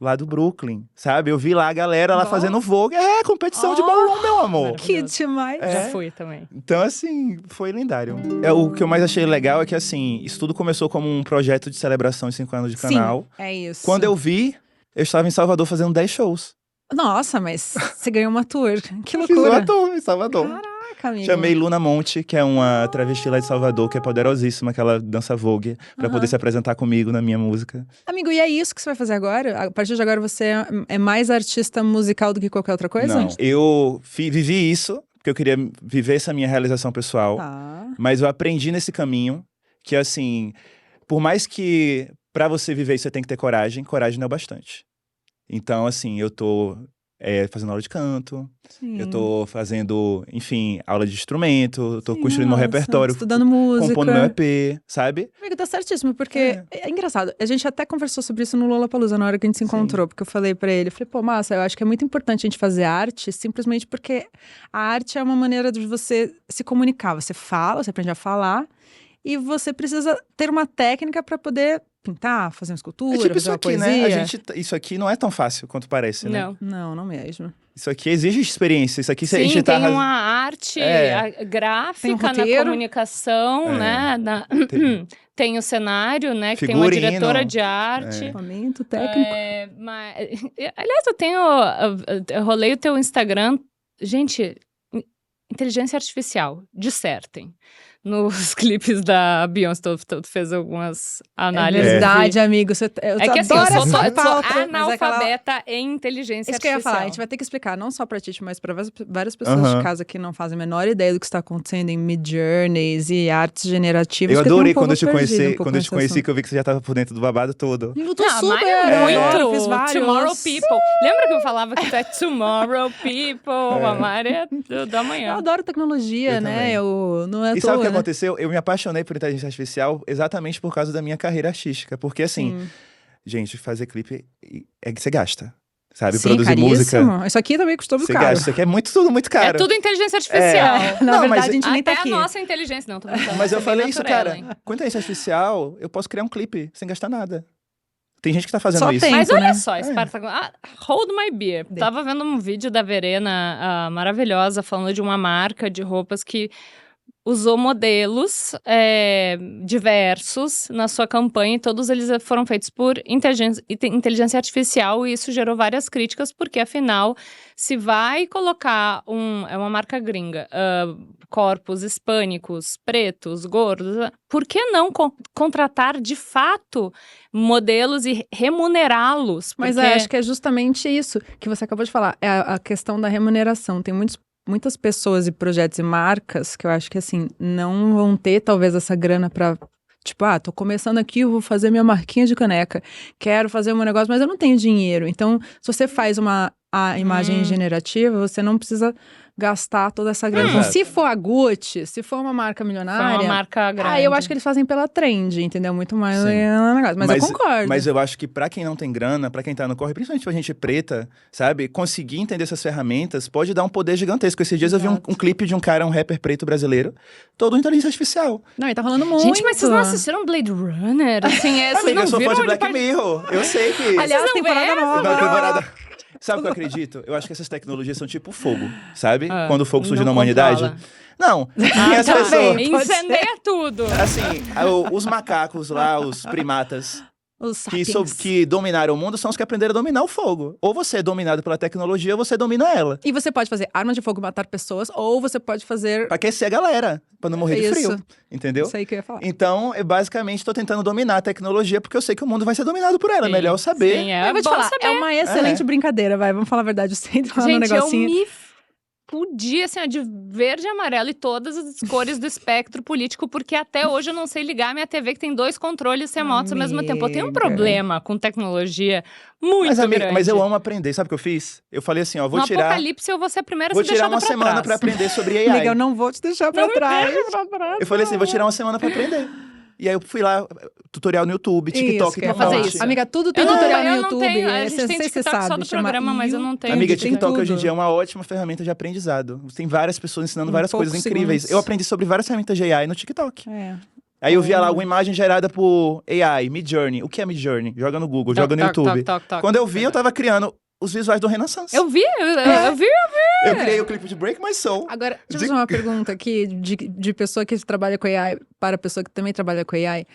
lá do Brooklyn, sabe? Eu vi lá a galera lá fazendo Vogue. Competição de ballroom, meu amor. Que demais. Já fui também. Então, assim, foi lendário. O que eu mais achei legal é que, assim, isso tudo começou como um projeto de celebração de 5 anos de canal. É isso. Quando eu vi, eu estava em Salvador fazendo 10 shows. Nossa, mas você ganhou uma tour. Que loucura. Fiz uma tour em Salvador. Caraca, amigo. Chamei Luna Monte, que é uma travesti lá de Salvador, que é poderosíssima, que ela dança Vogue, pra poder se apresentar comigo na minha música. Amigo, e é isso que você vai fazer agora? A partir de agora você é mais artista musical do que qualquer outra coisa? Não, eu vivi isso, porque eu queria viver essa minha realização pessoal. Mas eu aprendi nesse caminho que, assim, por mais que pra você viver isso você tem que ter coragem não é o bastante. Então, assim, eu tô fazendo aula de canto, eu tô fazendo, enfim, aula de instrumento, eu tô construindo meu repertório, estudando música, compondo meu EP, sabe? Amigo, tá certíssimo, porque é engraçado. A gente até conversou sobre isso no Lollapalooza, na hora que a gente se encontrou, porque eu falei pra ele, pô, Massa, eu acho que é muito importante a gente fazer arte, simplesmente porque a arte é uma maneira de você se comunicar. Você fala, você aprende a falar, e você precisa ter uma técnica pra poder pintar, fazer uma escultura, tipo fazer isso uma aqui, poesia. né? Isso aqui não é tão fácil quanto parece, né? Não mesmo. Isso aqui exige experiência, isso aqui... Sim, a gente tem uma arte gráfica na comunicação, né? Tem o cenário, né? Que figurino, tem uma diretora de arte. Equipamento técnico. Aliás, eu rolei o teu Instagram. Gente, inteligência artificial, dissertem. Nos clipes da Beyoncé, tu fez algumas análises. É verdade, amigo. É que assim, eu sou analfabeta em inteligência artificial. Isso que eu ia falar, a gente vai ter que explicar, não só pra Titi, mas pra várias pessoas de casa que não fazem a menor ideia do que está acontecendo em Midjourneys e artes generativas. Eu adorei quando eu te conheci, que eu vi que você já tava por dentro do babado todo. Eu tô super! Muito! Fiz vários. Tomorrow People. Lembra que eu falava que tu é Tomorrow People? A Mari é do amanhã. Eu adoro tecnologia, né? Não é e sabe o que aconteceu? Eu me apaixonei por inteligência artificial exatamente por causa da minha carreira artística. Porque, assim, gente, fazer clipe é que você gasta. Sabe? Sim, produzir caríssimo. música. Isso aqui também custou muito caro. Gasta. Isso aqui é tudo muito caro. É tudo inteligência artificial. Na verdade, a gente nem tá até aqui. a nossa inteligência. Não, tô brincando. Mas eu falei isso, cara. Hein? Com inteligência artificial, eu posso criar um clipe sem gastar nada. Tem gente que tá fazendo só isso. Tempo, mas olha né? só, Esparta. Hold my beer. Tava vendo um vídeo da Verena, maravilhosa, falando de uma marca de roupas que usou modelos diversos na sua campanha e todos eles foram feitos por inteligência artificial e isso gerou várias críticas porque, afinal, se vai colocar é uma marca gringa, corpos hispânicos, pretos, gordos, por que não contratar, de fato, modelos e remunerá-los? Mas acho que é justamente isso que você acabou de falar, é a questão da remuneração. Tem muitas pessoas e projetos e marcas que eu acho que, assim, não vão ter, talvez, essa grana pra... Tipo, tô começando aqui, eu vou fazer minha marquinha de caneca. Quero fazer um negócio, mas eu não tenho dinheiro. Então, se você faz a imagem generativa, você não precisa gastar toda essa grana. Então, se for a Gucci, se for uma marca milionária... Foi uma marca grande. Eu acho que eles fazem pela trend, entendeu? Muito mais negócio. Mas eu concordo. Mas eu acho que pra quem não tem grana, pra quem tá no corre, principalmente pra gente preta, sabe? Conseguir entender essas ferramentas pode dar um poder gigantesco. Esses dias eu vi um clipe de um cara, um rapper preto brasileiro, todo inteligência artificial. Não, e tá rolando muito. Gente, mas vocês não assistiram Blade Runner? Assim, Amiga, eu sou fã de Black Mirror. Eu sei que... Aliás, temporada nova. Sabe o que eu acredito? Eu acho que essas tecnologias são tipo fogo, sabe? Quando o fogo surge na humanidade. Não, as pessoas... Incendeia tudo. Assim, os macacos lá, os primatas... que dominaram o mundo são os que aprenderam a dominar o fogo. Ou você é dominado pela tecnologia, ou você domina ela. E você pode fazer armas de fogo matar pessoas, ou você pode fazer... Pra aquecer a galera, pra não morrer de frio. Entendeu? Isso aí que eu ia falar. Então, eu basicamente tô tentando dominar a tecnologia, porque eu sei que o mundo vai ser dominado por ela. É melhor eu saber. Sim, eu vou te falar, é uma excelente brincadeira, vamos falar a verdade. Você entra lá no negocinho... Eu me podia, assim, de verde e amarelo e todas as cores do espectro político, porque até hoje eu não sei ligar a minha TV que tem 2 controles remotos ao mesmo tempo. Eu tenho um problema com tecnologia muito grande. Mas eu amo aprender. Sabe o que eu fiz? Eu falei assim, ó, vou no tirar... Apocalipse eu vou ser a primeira a vou ser deixada tirar uma pra semana trás. pra aprender sobre AI. Amiga, eu não vou te deixar pra trás. Eu falei assim, vou tirar uma semana pra aprender. E aí eu fui lá, tutorial no YouTube, TikTok, isso, fazer isso. Amiga, tudo tem tutorial no YouTube. A gente tem TikTok só do programa, mas eu não tenho. Amiga, TikTok hoje em dia é uma ótima ferramenta de aprendizado. Tem várias pessoas ensinando várias coisas incríveis. Eu aprendi sobre várias ferramentas de AI no TikTok. Aí eu via lá uma imagem gerada por AI, Midjourney. O que é Midjourney? Joga no Google, joga no YouTube. Quando eu vi, eu tava criando os visuais do Renaissance. Eu vi. Eu criei o clipe de Break My Soul. Agora, deixa eu fazer uma pergunta aqui de pessoa que trabalha com AI para pessoa que também trabalha com AI.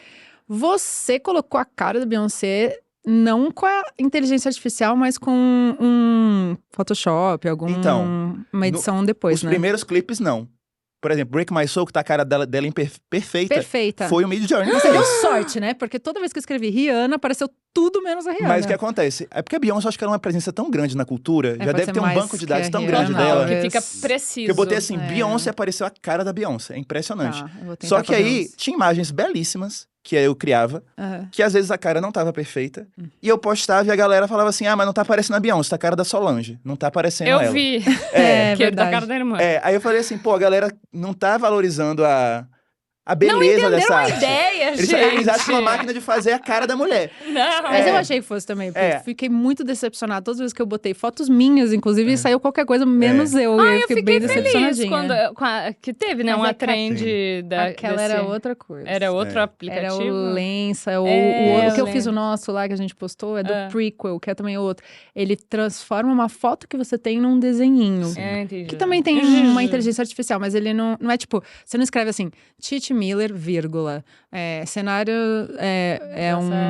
Você colocou a cara da Beyoncé não com a inteligência artificial, mas com um Photoshop, uma edição depois, né? Os primeiros clipes, não. Por exemplo, Break My Soul, que tá a cara dela perfeita. Foi o Midjourney. Você deu sorte, né? Porque toda vez que eu escrevi Rihanna, apareceu tudo menos a Rihanna. Mas o que acontece? É porque a Beyoncé, acho que ela é uma presença tão grande na cultura, já deve ter um banco de dados tão grande dela. Que fica preciso. Que eu botei assim, Beyoncé, apareceu a cara da Beyoncé. É impressionante. Só que aí, tinha imagens belíssimas, que eu criava, que às vezes a cara não tava perfeita, e eu postava e a galera falava assim, mas não tá aparecendo a Beyoncé, tá a cara da Solange, não tá aparecendo ela. Eu vi, que é da cara da irmã. Aí eu falei assim, a galera não tá valorizando a beleza dessa arte. Não entenderam a ideia, gente. Eles acham uma máquina de fazer a cara da mulher. Não. Mas eu achei que fosse também, porque fiquei muito decepcionada. Todas as vezes que eu botei fotos minhas, inclusive, saiu qualquer coisa, menos eu. E eu fiquei bem decepcionadinha. Que teve, né, uma trend Aquela era outra coisa. Era outro aplicativo. Era o Lensa, o que eu fiz o nosso lá, que a gente postou, é do Prequel, que é também outro. Ele transforma uma foto que você tem num desenhinho. Que também tem uma inteligência artificial, mas ele não é tipo, você não escreve assim, Titi Miller, vírgula. Cenário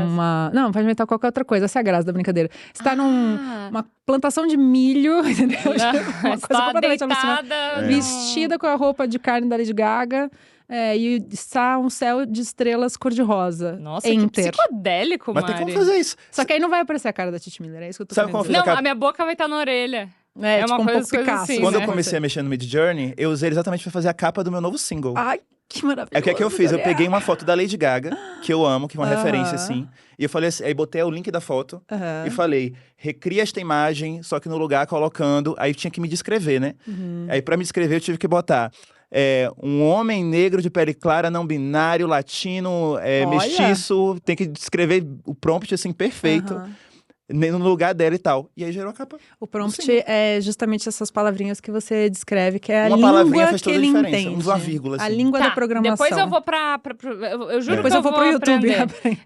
uma... Não, pode inventar qualquer outra coisa. Essa é a graça da brincadeira. Você tá numa plantação de milho, entendeu? Uma coisa completamente alucinada. Vestida com a roupa de carne da Lady Gaga. E está um céu de estrelas cor-de-rosa. Nossa, que psicodélico, Mas Mari. tem como fazer isso. Só que aí não vai aparecer a cara da Titi Miller, é isso que eu tô querendo dizer. Não, a minha boca vai estar na orelha. É tipo uma coisa assim. Quando eu comecei a mexer no Midjourney, eu usei exatamente pra fazer a capa do meu novo single. Ai, que maravilhoso. O que eu fiz? Eu peguei uma foto da Lady Gaga, que eu amo, que é uma referência, assim. E eu falei assim, aí botei o link da foto e falei, recria esta imagem, só que no lugar colocando... Aí tinha que me descrever, né? Aí pra me descrever eu tive que botar... um homem negro de pele clara, não binário, latino, mestiço. Tem que descrever o prompt, assim, perfeito. No lugar dela e tal. E aí gerou a capa. O prompt é justamente essas palavrinhas que você descreve, que é a uma língua palavrinha faz que toda ele a diferença. entende. Uma vírgula, assim. A língua da programação. Depois eu vou eu juro depois que eu vou pro YouTube.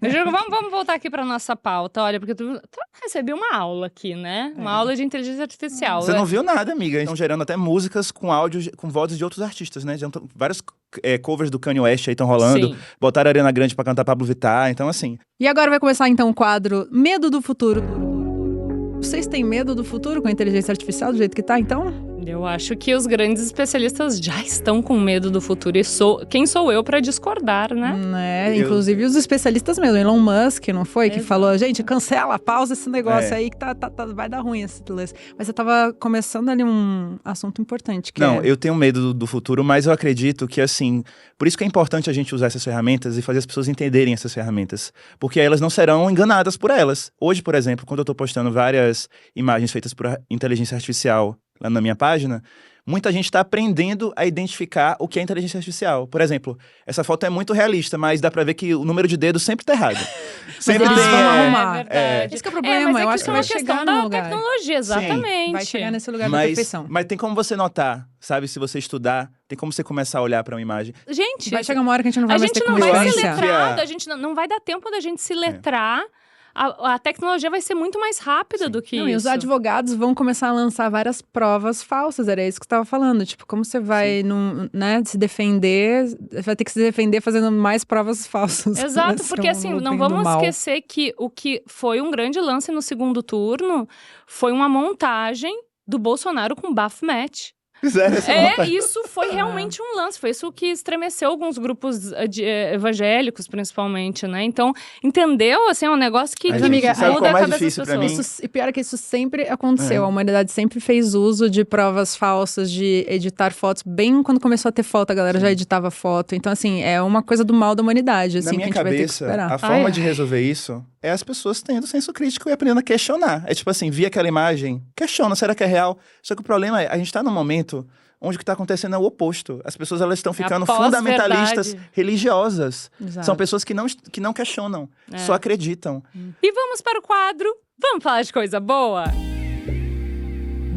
Eu juro, vamos voltar aqui pra nossa pauta. Olha, porque tu recebi uma aula aqui, né? Uma aula de inteligência artificial. Você não viu nada, amiga. Estão gerando até músicas com áudio, com vozes de outros artistas, né? Vários covers do Kanye West aí estão rolando. Sim. Botaram a Ariana Grande pra cantar Pablo Vittar. Então, assim... E agora vai começar, então, o quadro Medo do Futuro. Vocês têm medo do futuro com a inteligência artificial do jeito que tá, então? Eu acho que os grandes especialistas já estão com medo do futuro. E quem sou eu pra discordar, né? Inclusive os especialistas mesmo. Elon Musk, não foi? Que falou, gente, cancela, pausa esse negócio aí que vai dar ruim esse lance. Mas você tava começando ali um assunto importante. Eu tenho medo do futuro, mas eu acredito que, assim... Por isso que é importante a gente usar essas ferramentas e fazer as pessoas entenderem essas ferramentas. Porque elas não serão enganadas por elas. Hoje, por exemplo, quando eu tô postando várias imagens feitas por inteligência artificial lá na minha página, muita gente está aprendendo a identificar o que é inteligência artificial. Por exemplo, essa foto é muito realista, mas dá pra ver que o número de dedos sempre tá errado. Sempre eles tem... vão arrumar. Verdade. Esse que é o problema, eu acho que vai chegar chegar da no lugar. tecnologia, exatamente. Vai chegar nesse lugar da perfeição. Mas tem como você notar, sabe? Se você estudar, tem como você começar a olhar pra uma imagem. Gente, vai chegar uma hora que a gente não vai mais ter como A gente não vai ser influenciar. letrado, a gente não vai dar tempo da gente se letrar. A tecnologia vai ser muito mais rápida do que isso. E os advogados vão começar a lançar várias provas falsas, era isso que você estava falando. Tipo, como você vai se defender, vai ter que se defender fazendo mais provas falsas. Exato, porque assim, não vamos esquecer que o que foi um grande lance no segundo turno foi uma montagem do Bolsonaro com Baphomet. Isso foi realmente um lance, foi isso que estremeceu alguns grupos evangélicos, principalmente, né? Então, entendeu? Assim, é um negócio que amiga, muda a cabeça das pessoas. E pior é que isso sempre aconteceu. A humanidade sempre fez uso de provas falsas, de editar fotos. Bem quando começou a ter foto, a galera já editava foto. Então, assim, é uma coisa do mal da humanidade, assim, Na minha que a gente cabeça, vai ter que superar. a forma de resolver isso é as pessoas tendo senso crítico e aprendendo a questionar. É tipo assim, vi aquela imagem, questiona, será que é real? Só que o problema é, a gente tá num momento onde o que está acontecendo é o oposto. As pessoas, elas estão ficando fundamentalistas religiosas. Exato. São pessoas que não questionam, só acreditam. E vamos para o quadro, vamos falar de coisa boa?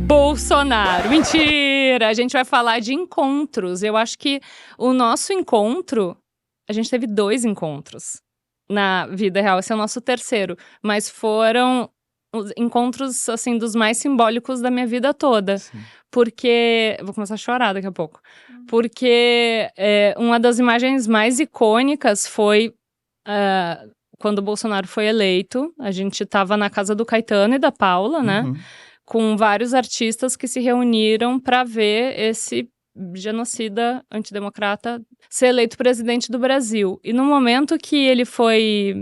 Bolsonaro. Mentira! A gente vai falar de encontros. Eu acho que o nosso encontro, a gente teve 2 encontros na vida real. Esse é o nosso terceiro. Mas foram os encontros, assim, dos mais simbólicos da minha vida toda. Sim. Porque... Vou começar a chorar daqui a pouco. Porque uma das imagens mais icônicas foi quando o Bolsonaro foi eleito. A gente estava na casa do Caetano e da Paula, né? Com vários artistas que se reuniram para ver esse genocida antidemocrata ser eleito presidente do Brasil. E no momento que ele foi...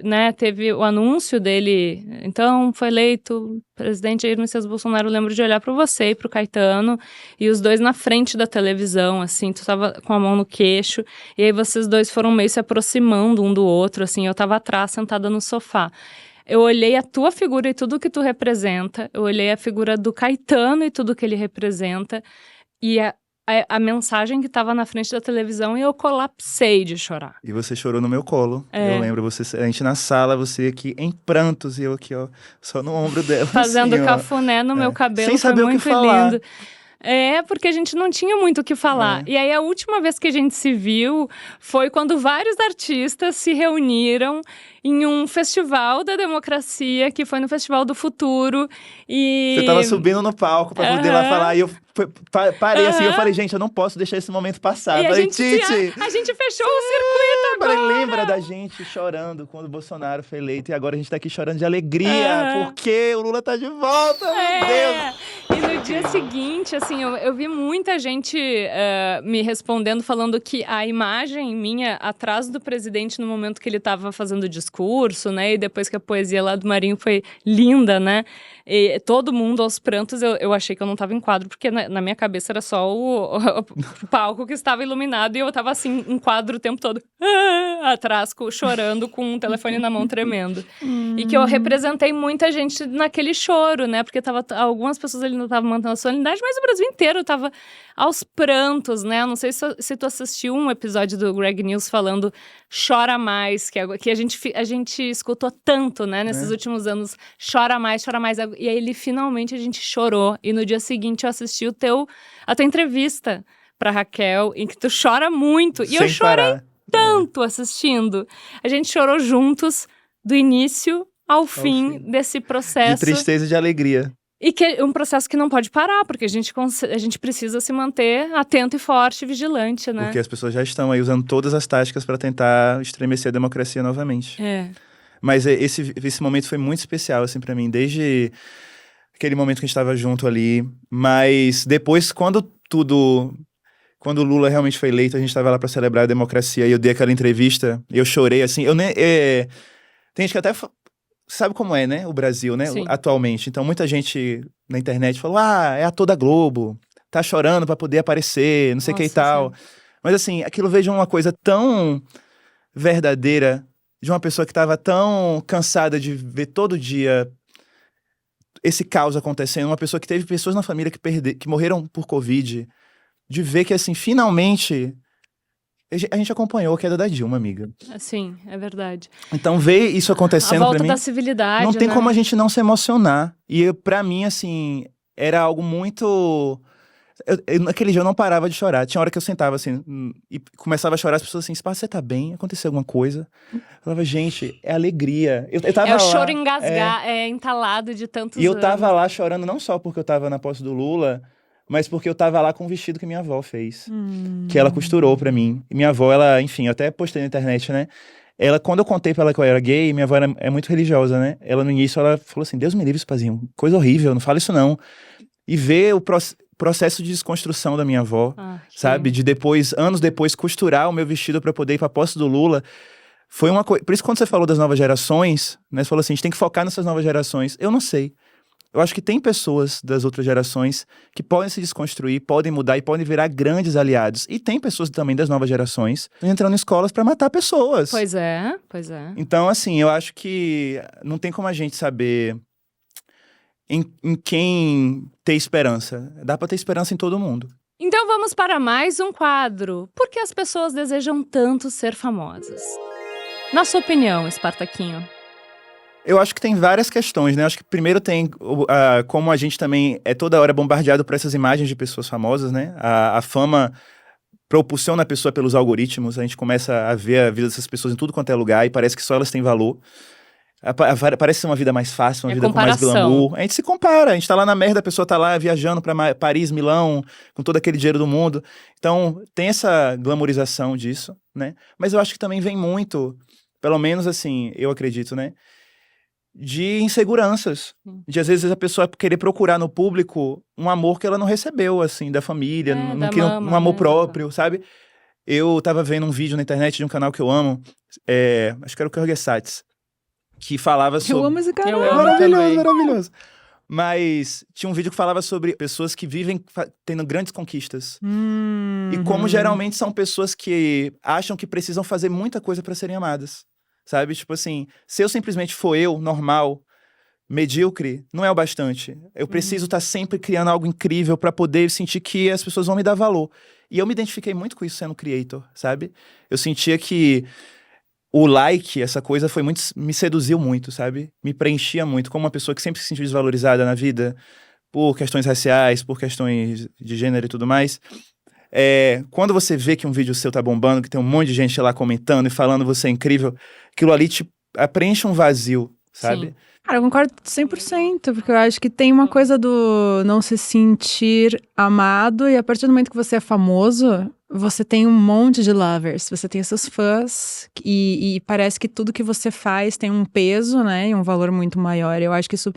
né, teve o anúncio dele, então foi eleito presidente Jair Messias Bolsonaro. Eu lembro de olhar para você e pro Caetano, e os dois na frente da televisão, assim, tu tava com a mão no queixo, e aí vocês dois foram meio se aproximando um do outro, assim, eu tava atrás, sentada no sofá. Eu olhei a tua figura e tudo que tu representa, eu olhei a figura do Caetano e tudo que ele representa, e a mensagem que estava na frente da televisão, e eu colapsei de chorar. E você chorou no meu colo. Eu lembro, a gente na sala, você aqui em prantos, e eu aqui, ó, só no ombro dela. Fazendo assim, cafuné no meu cabelo, sem saber foi muito o que falar. lindo. Porque a gente não tinha muito o que falar. E aí, a última vez que a gente se viu foi quando vários artistas se reuniram em um festival da democracia, que foi no Festival do Futuro. E... Você tava subindo no palco pra poder lá falar, e eu parei assim, eu falei, gente, eu não posso deixar esse momento passar. E eu falei, a gente fechou o circuito agora. Falei, lembra da gente chorando quando o Bolsonaro foi eleito, e agora a gente tá aqui chorando de alegria, porque o Lula tá de volta, meu Deus! E no dia seguinte, assim, eu vi muita gente me respondendo, falando que a imagem minha atrás do presidente no momento que ele estava fazendo o discurso, né, e depois que a poesia lá do Marinho foi linda, né, e todo mundo aos prantos, eu achei que eu não estava em quadro, porque na minha cabeça era só o palco que estava iluminado, e eu estava assim, em quadro o tempo todo, atrás, chorando, com um telefone na mão, tremendo. E que eu representei muita gente naquele choro, né, porque algumas pessoas ali não estavam mantendo a solenidade, mas o Brasil inteiro estava aos prantos, né? Eu não sei se tu assistiu um episódio do Greg News falando Chora Mais, que a gente escutou tanto, né, nesses últimos anos, chora mais, e aí finalmente a gente chorou, e no dia seguinte eu assisti a tua entrevista pra Raquel, em que tu chora muito, e eu chorei tanto assistindo. A gente chorou juntos, do início ao fim desse processo. De tristeza e de alegria. E que é um processo que não pode parar, porque a gente precisa se manter atento e forte e vigilante, né? Porque as pessoas já estão aí usando todas as táticas para tentar estremecer a democracia novamente. Mas esse momento foi muito especial, assim, para mim, desde aquele momento que a gente estava junto ali. Mas depois, quando o Lula realmente foi eleito, a gente estava lá para celebrar a democracia, e eu dei aquela entrevista, eu chorei, assim, tem gente que até... Sabe como é, né? O Brasil, né? Sim. Atualmente. Então, muita gente na internet falou, é ator da Globo, tá chorando pra poder aparecer, não sei o que e tal. Sim. Mas, assim, aquilo vejo uma coisa tão verdadeira de uma pessoa que tava tão cansada de ver todo dia esse caos acontecendo, uma pessoa que teve pessoas na família que morreram por Covid, de ver que, assim, finalmente... A gente acompanhou a queda da Dilma, amiga. Sim, é verdade. Então, ver isso acontecendo pra mim... A volta da civilidade, não tem né? como a gente não se emocionar. E pra mim, assim, era algo muito... naquele dia eu não parava de chorar. Tinha hora que eu sentava, assim, e começava a chorar. As pessoas assim, você tá bem? Aconteceu alguma coisa? Eu falava, gente, é alegria. Eu tava o choro entalado de tantos anos. E eu tava lá chorando não só porque eu tava na posse do Lula... mas porque eu tava lá com o vestido que minha avó fez. Que ela costurou pra mim. E minha avó, ela, enfim, eu até postei na internet, né? Ela, quando eu contei pra ela que eu era gay, minha avó é muito religiosa, né? Ela, no início, ela falou assim, Deus me livre, Spazinho, coisa horrível, não fala isso não. E ver o processo de desconstrução da minha avó, sabe? De depois, anos depois, costurar o meu vestido pra poder ir pra posse do Lula. Foi uma coisa... Por isso, quando você falou das novas gerações, né? Você falou assim, a gente tem que focar nessas novas gerações. Eu não sei. Eu acho que tem pessoas das outras gerações que podem se desconstruir, podem mudar e podem virar grandes aliados. E tem pessoas também das novas gerações entrando em escolas para matar pessoas. Pois é, pois é. Então, assim, eu acho que não tem como a gente saber em quem ter esperança. Dá para ter esperança em todo mundo. Então vamos para mais um quadro. Por que as pessoas desejam tanto ser famosas? Na sua opinião, Espartaquinho? Eu acho que tem várias questões, né? Acho que primeiro tem como a gente também é toda hora bombardeado por essas imagens de pessoas famosas, né? A fama propulsiona a pessoa pelos algoritmos, a gente começa a ver a vida dessas pessoas em tudo quanto é lugar e parece que só elas têm valor. Parece ser uma vida mais fácil, uma vida com mais glamour. A gente se compara, a gente tá lá na merda, a pessoa tá lá viajando pra Paris, Milão, com todo aquele dinheiro do mundo. Então, tem essa glamorização disso, né? Mas eu acho que também vem muito, pelo menos assim, eu acredito, né? De inseguranças, de às vezes a pessoa querer procurar no público um amor que ela não recebeu, assim, da família, um amor próprio, sabe? Eu tava vendo um vídeo na internet de um canal que eu amo, acho que era o Kurgesats, que falava sobre... Eu amo esse canal. Maravilhoso. Mas tinha um vídeo que falava sobre pessoas que vivem tendo grandes conquistas. E como geralmente são pessoas que acham que precisam fazer muita coisa para serem amadas. Sabe? Tipo assim, se eu simplesmente for eu, normal, medíocre, não é o bastante. Eu preciso estar sempre criando algo incrível pra poder sentir que as pessoas vão me dar valor. E eu me identifiquei muito com isso sendo creator, sabe? Eu sentia que o like, essa coisa, me seduziu muito, sabe? Me preenchia muito. Como uma pessoa que sempre se sentiu desvalorizada na vida, por questões raciais, por questões de gênero e tudo mais... quando você vê que um vídeo seu tá bombando, que tem um monte de gente lá comentando e falando você é incrível, aquilo ali te preenche um vazio, sabe? Sim. Cara, eu concordo 100%, porque eu acho que tem uma coisa do não se sentir amado, e a partir do momento que você é famoso, você tem um monte de lovers, você tem seus fãs, e parece que tudo que você faz tem um peso, né, e um valor muito maior. Eu acho que isso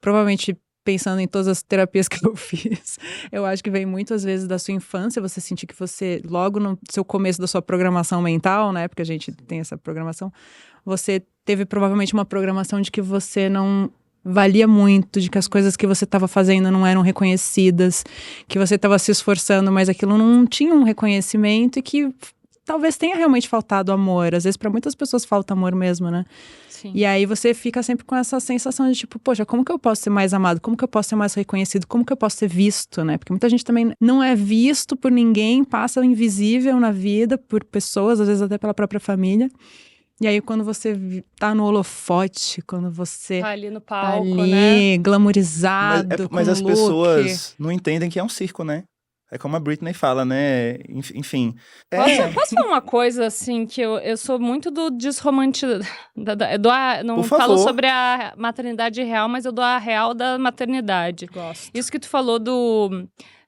provavelmente... Pensando em todas as terapias que eu fiz, eu acho que vem muitas vezes da sua infância, você sentir que você, logo no seu começo da sua programação mental, né, porque a gente tem essa programação, você teve provavelmente uma programação de que você não valia muito, de que as coisas que você estava fazendo não eram reconhecidas, que você estava se esforçando, mas aquilo não tinha um reconhecimento e que talvez tenha realmente faltado amor. Às vezes para muitas pessoas falta amor mesmo, né? Sim. E aí você fica sempre com essa sensação de tipo, poxa, como que eu posso ser mais amado? Como que eu posso ser mais reconhecido? Como que eu posso ser visto, né? Porque muita gente também não é visto por ninguém, passa invisível na vida por pessoas, às vezes até pela própria família. E aí quando você tá no holofote, quando você tá ali no palco, tá ali, né? glamourizado, mas as look. pessoas não entendem que é um circo, né? É como a Britney fala, né? Enfim. Posso falar uma coisa, assim, que eu sou muito do desromantizar. Não falo sobre a maternidade real, mas eu dou a real da maternidade. Gosto. Isso que tu falou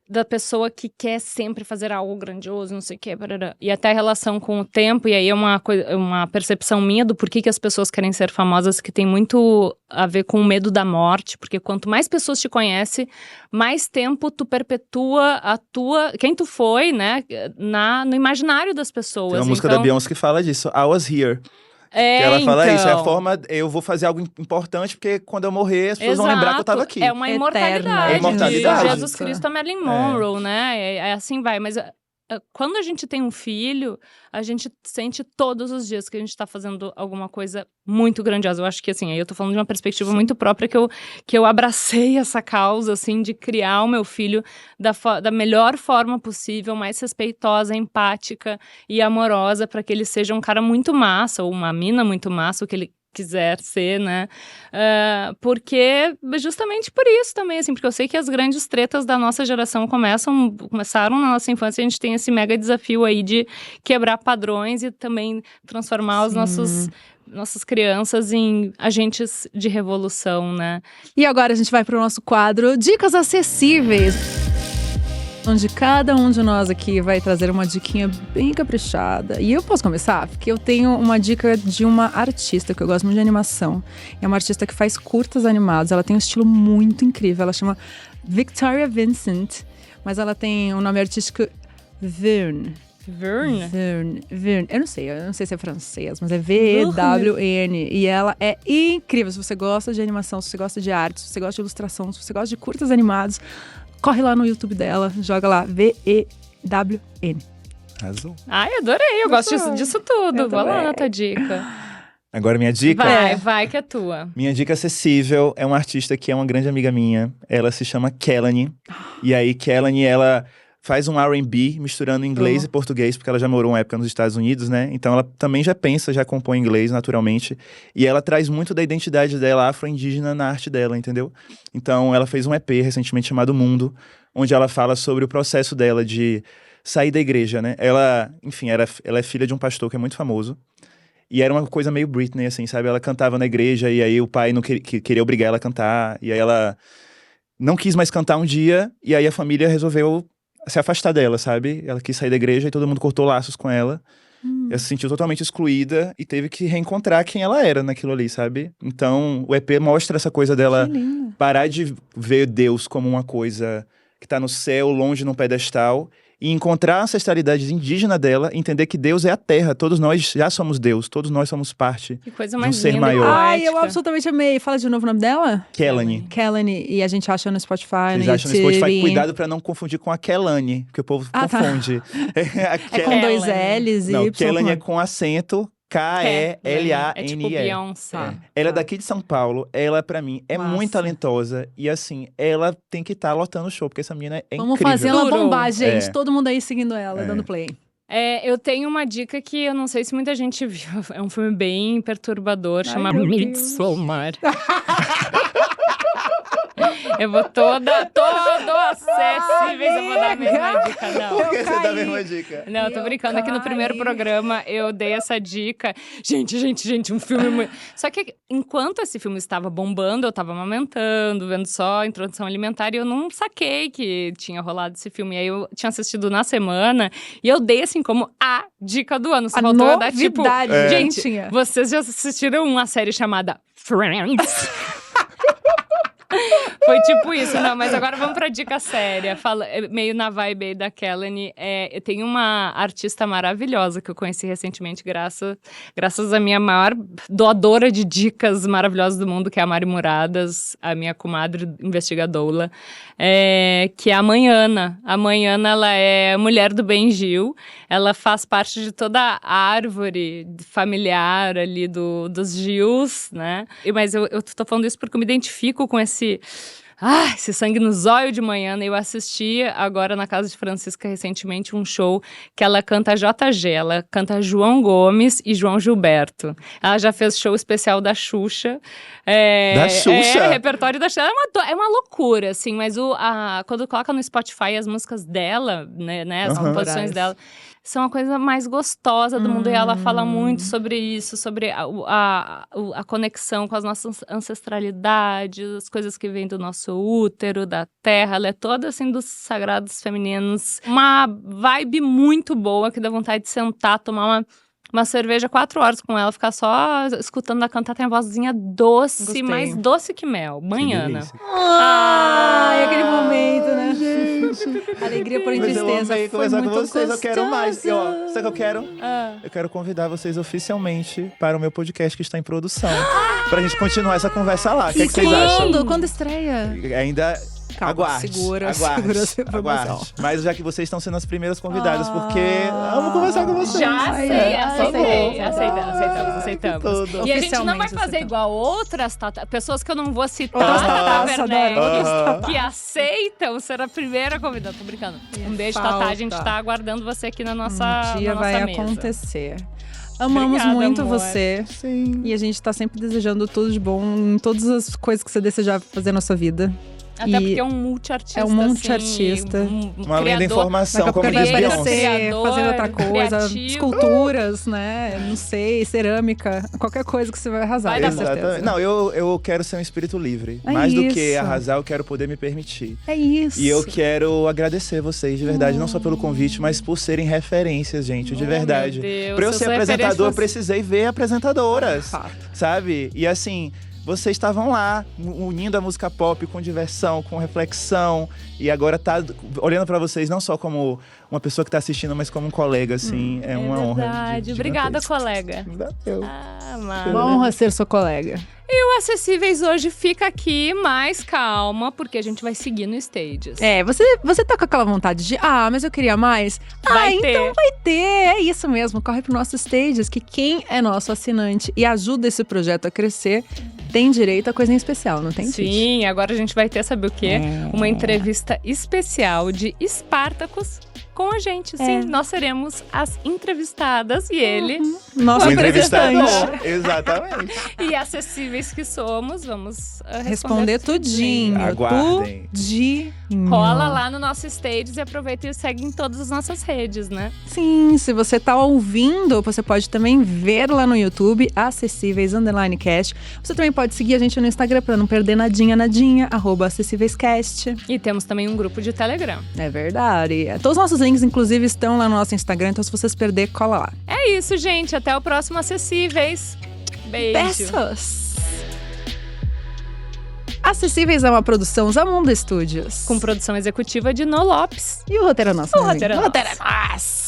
da pessoa que quer sempre fazer algo grandioso, não sei o quê, e até a relação com o tempo, e aí é uma percepção minha do porquê que as pessoas querem ser famosas, que tem muito a ver com o medo da morte, porque quanto mais pessoas te conhecem, mais tempo tu perpetua quem tu foi, né, no imaginário das pessoas. Tem uma música da Beyoncé que fala disso, I Was Here. Que ela fala isso, é a forma, eu vou fazer algo importante, porque quando eu morrer, as pessoas vão lembrar que eu tava aqui. É uma imortalidade. Eterna. De Jesus Cristo a Marilyn Monroe, né? Assim vai, mas quando a gente tem um filho, a gente sente todos os dias que a gente tá fazendo alguma coisa muito grandiosa. Eu acho que, assim, aí eu tô falando de uma perspectiva muito própria que eu abracei essa causa, assim, de criar o meu filho da melhor forma possível, mais respeitosa, empática e amorosa, para que ele seja um cara muito massa, ou uma mina muito massa, o que ele quiser ser, né? Porque justamente por isso também, assim, porque eu sei que as grandes tretas da nossa geração começaram na nossa infância. A gente tem esse mega desafio aí de quebrar padrões e também transformar nossas crianças em agentes de revolução, né? E agora a gente vai para o nosso quadro Dicas Acessíveis, onde cada um de nós aqui vai trazer uma diquinha bem caprichada. E eu posso começar? Porque eu tenho uma dica de uma artista que eu gosto muito de animação. É uma artista que faz curtas animados. Ela tem um estilo muito incrível. Ela chama Victoria Vincent, mas ela tem um nome artístico Verne. Eu não sei se é francês, mas é V-E-W-E-N. E ela é incrível. Se você gosta de animação, se você gosta de arte, se você gosta de ilustração, se você gosta de curtas animados, corre lá no YouTube dela, joga lá, V-E-W-N. Arrasou. Ai, adorei, eu gosto disso tudo. Vou lá na tua dica. Agora minha dica? Vai que é tua. Minha dica acessível é uma artista que é uma grande amiga minha. Ela se chama Kelani. E aí, Kelani, ela faz um R&B misturando inglês e português, porque ela já morou uma época nos Estados Unidos, né? Então ela também já compõe inglês naturalmente. E ela traz muito da identidade dela afro-indígena na arte dela, entendeu? Então ela fez um EP recentemente chamado Mundo, onde ela fala sobre o processo dela de sair da igreja, né? Ela, enfim, ela é filha de um pastor que é muito famoso. E era uma coisa meio Britney, assim, sabe? Ela cantava na igreja e aí o pai não queria obrigar ela a cantar. E aí ela não quis mais cantar um dia e aí a família resolveu se afastar dela, sabe? Ela quis sair da igreja e todo mundo cortou laços com ela. Ela se sentiu totalmente excluída e teve que reencontrar quem ela era naquilo ali, sabe? Então, o EP mostra essa coisa dela parar de ver Deus como uma coisa que tá no céu, longe num pedestal, e encontrar a ancestralidade indígena dela, entender que Deus é a terra, todos nós já somos Deus, todos nós somos parte de um ser maior. Ai, eu absolutamente amei. Fala de novo o nome dela? Kelani. Kelani, e a gente acha no Spotify, Vocês no acham YouTube. no Spotify, cuidado pra não confundir com a Kelani, porque o povo confunde. É com dois L's e não, Y. Kelani é com acento, K-E-L-A-N-I-E. É tipo Beyoncé. Ela é daqui de São Paulo, ela pra mim é muito talentosa e assim, ela tem que estar lotando o show, porque essa menina é Vamos incrível. fazer ela bombar, gente. Todo mundo aí seguindo ela, dando play. Eu tenho uma dica que eu não sei se muita gente viu. É um filme bem perturbador, chama Midsommar. Eu vou todo acessíveis, eu vou dar a mesma dica, não. Por que você dá a mesma dica? Não, eu tô brincando, aqui no primeiro programa eu dei essa dica. Gente, um filme muito... Só que enquanto esse filme estava bombando, eu tava amamentando, vendo só a introdução alimentar, e eu não saquei que tinha rolado esse filme. E aí eu tinha assistido na semana, e eu dei assim como a dica do ano. Só faltou eu dar tipo... Gente, vocês já assistiram uma série chamada Friends? Foi tipo isso, não, mas agora vamos pra dica séria. Meio na vibe aí da Kelani. Tem uma artista maravilhosa que eu conheci recentemente, graças à minha maior doadora de dicas maravilhosas do mundo, que é a Mari Muradas, a minha comadre investigadora, que é a Manhana. A Manhana, ela é mulher do Ben Gil. Ela faz parte de toda a árvore familiar ali dos Gils, né? Mas eu tô falando isso porque eu me identifico com esse sangue no zóio de manhã. Eu assisti agora na casa de Francisca recentemente um show que ela canta JG, ela canta João Gomes e João Gilberto. Ela já fez show especial da Xuxa. Da Xuxa? Repertório da Xuxa. É uma loucura, assim, mas quando coloca no Spotify as músicas dela, né as composições dela, são a coisa mais gostosa do mundo. E ela fala muito sobre isso, sobre a conexão com as nossas ancestralidades, as coisas que vêm do nosso útero, da terra. Ela é toda assim dos sagrados femininos. Uma vibe muito boa que dá vontade de sentar, tomar uma cerveja 4 horas com ela, ficar só escutando ela cantar. Tem a vozinha doce, Gostei. Mais doce que mel. Manhana. Aquele momento, né? Gente. Alegria por tristeza. Eu amei conversar com vocês, eu quero mais. Sabe o que eu quero? Eu quero convidar vocês oficialmente para o meu podcast que está em produção. Pra gente continuar essa conversa lá. O que vocês acham? Quando estreia? Ainda Calma, aguarde, segura essa informação. Aguarde. Mas já que vocês estão sendo as primeiras convidadas, porque amo conversar com vocês. Já sei, aceitamos. E a gente não vai fazer igual outras pessoas que eu não vou citar, que aceitam ser a primeira convidada. Tô brincando. Um beijo, Tatá. A gente tá aguardando você aqui na nossa Um dia vai mesa. acontecer. Amamos muito você. Sim. E a gente tá sempre desejando tudo de bom em todas as coisas que você desejar fazer na sua vida. Até porque é um multiartista. É um multiartista. Uma linda informação, como vai diz aparecer fazendo outra coisa. Criativo. Esculturas, né? Não sei, cerâmica. Qualquer coisa que você vai arrasar, com certeza. Não, eu quero ser um espírito livre. Mais do que arrasar, eu quero poder me permitir. É isso. E eu quero agradecer vocês, de verdade. Não só pelo convite, mas por serem referências, gente. De verdade. Pra eu ser apresentador, eu precisei ver apresentadoras. Sabe? E assim... Vocês estavam lá, unindo a música pop com diversão, com reflexão. E agora tá olhando pra vocês não só como uma pessoa que tá assistindo, mas como um colega, assim. É uma honra. Obrigada, colega. Uma honra ser sua colega. E o Acessíveis hoje fica aqui, mais calma, porque a gente vai seguir no Stages. Você tá com aquela vontade de, mas eu queria mais? Então vai ter, é isso mesmo. Corre pro nosso Stages, que quem é nosso assinante e ajuda esse projeto a crescer, tem direito a coisinha especial, não tem? Sim, agora a gente vai ter, sabe o quê? Uma entrevista especial de Spartacus com a gente. Sim, nós seremos as entrevistadas e ele... Nosso representante. Exatamente. E acessíveis que somos, vamos responder tudinho. Aguardem. Tudinho. Cola lá no nosso Stages e aproveita e segue em todas as nossas redes, né? Sim, se você tá ouvindo, você pode também ver lá no YouTube, Acessíveis_Cast. Você também pode seguir a gente no Instagram pra não perder nadinha, @acessíveiscast. E temos também um grupo de Telegram. É verdade. Todos os nossos links, inclusive, estão lá no nosso Instagram, então se vocês perder, cola lá. É isso, gente. Até o próximo Acessíveis. Beijo. Beijos. Acessíveis é uma produção Zamundo Studios. Com produção executiva de No Lopes. E o roteiro é nosso. O roteiro é nosso. nosso.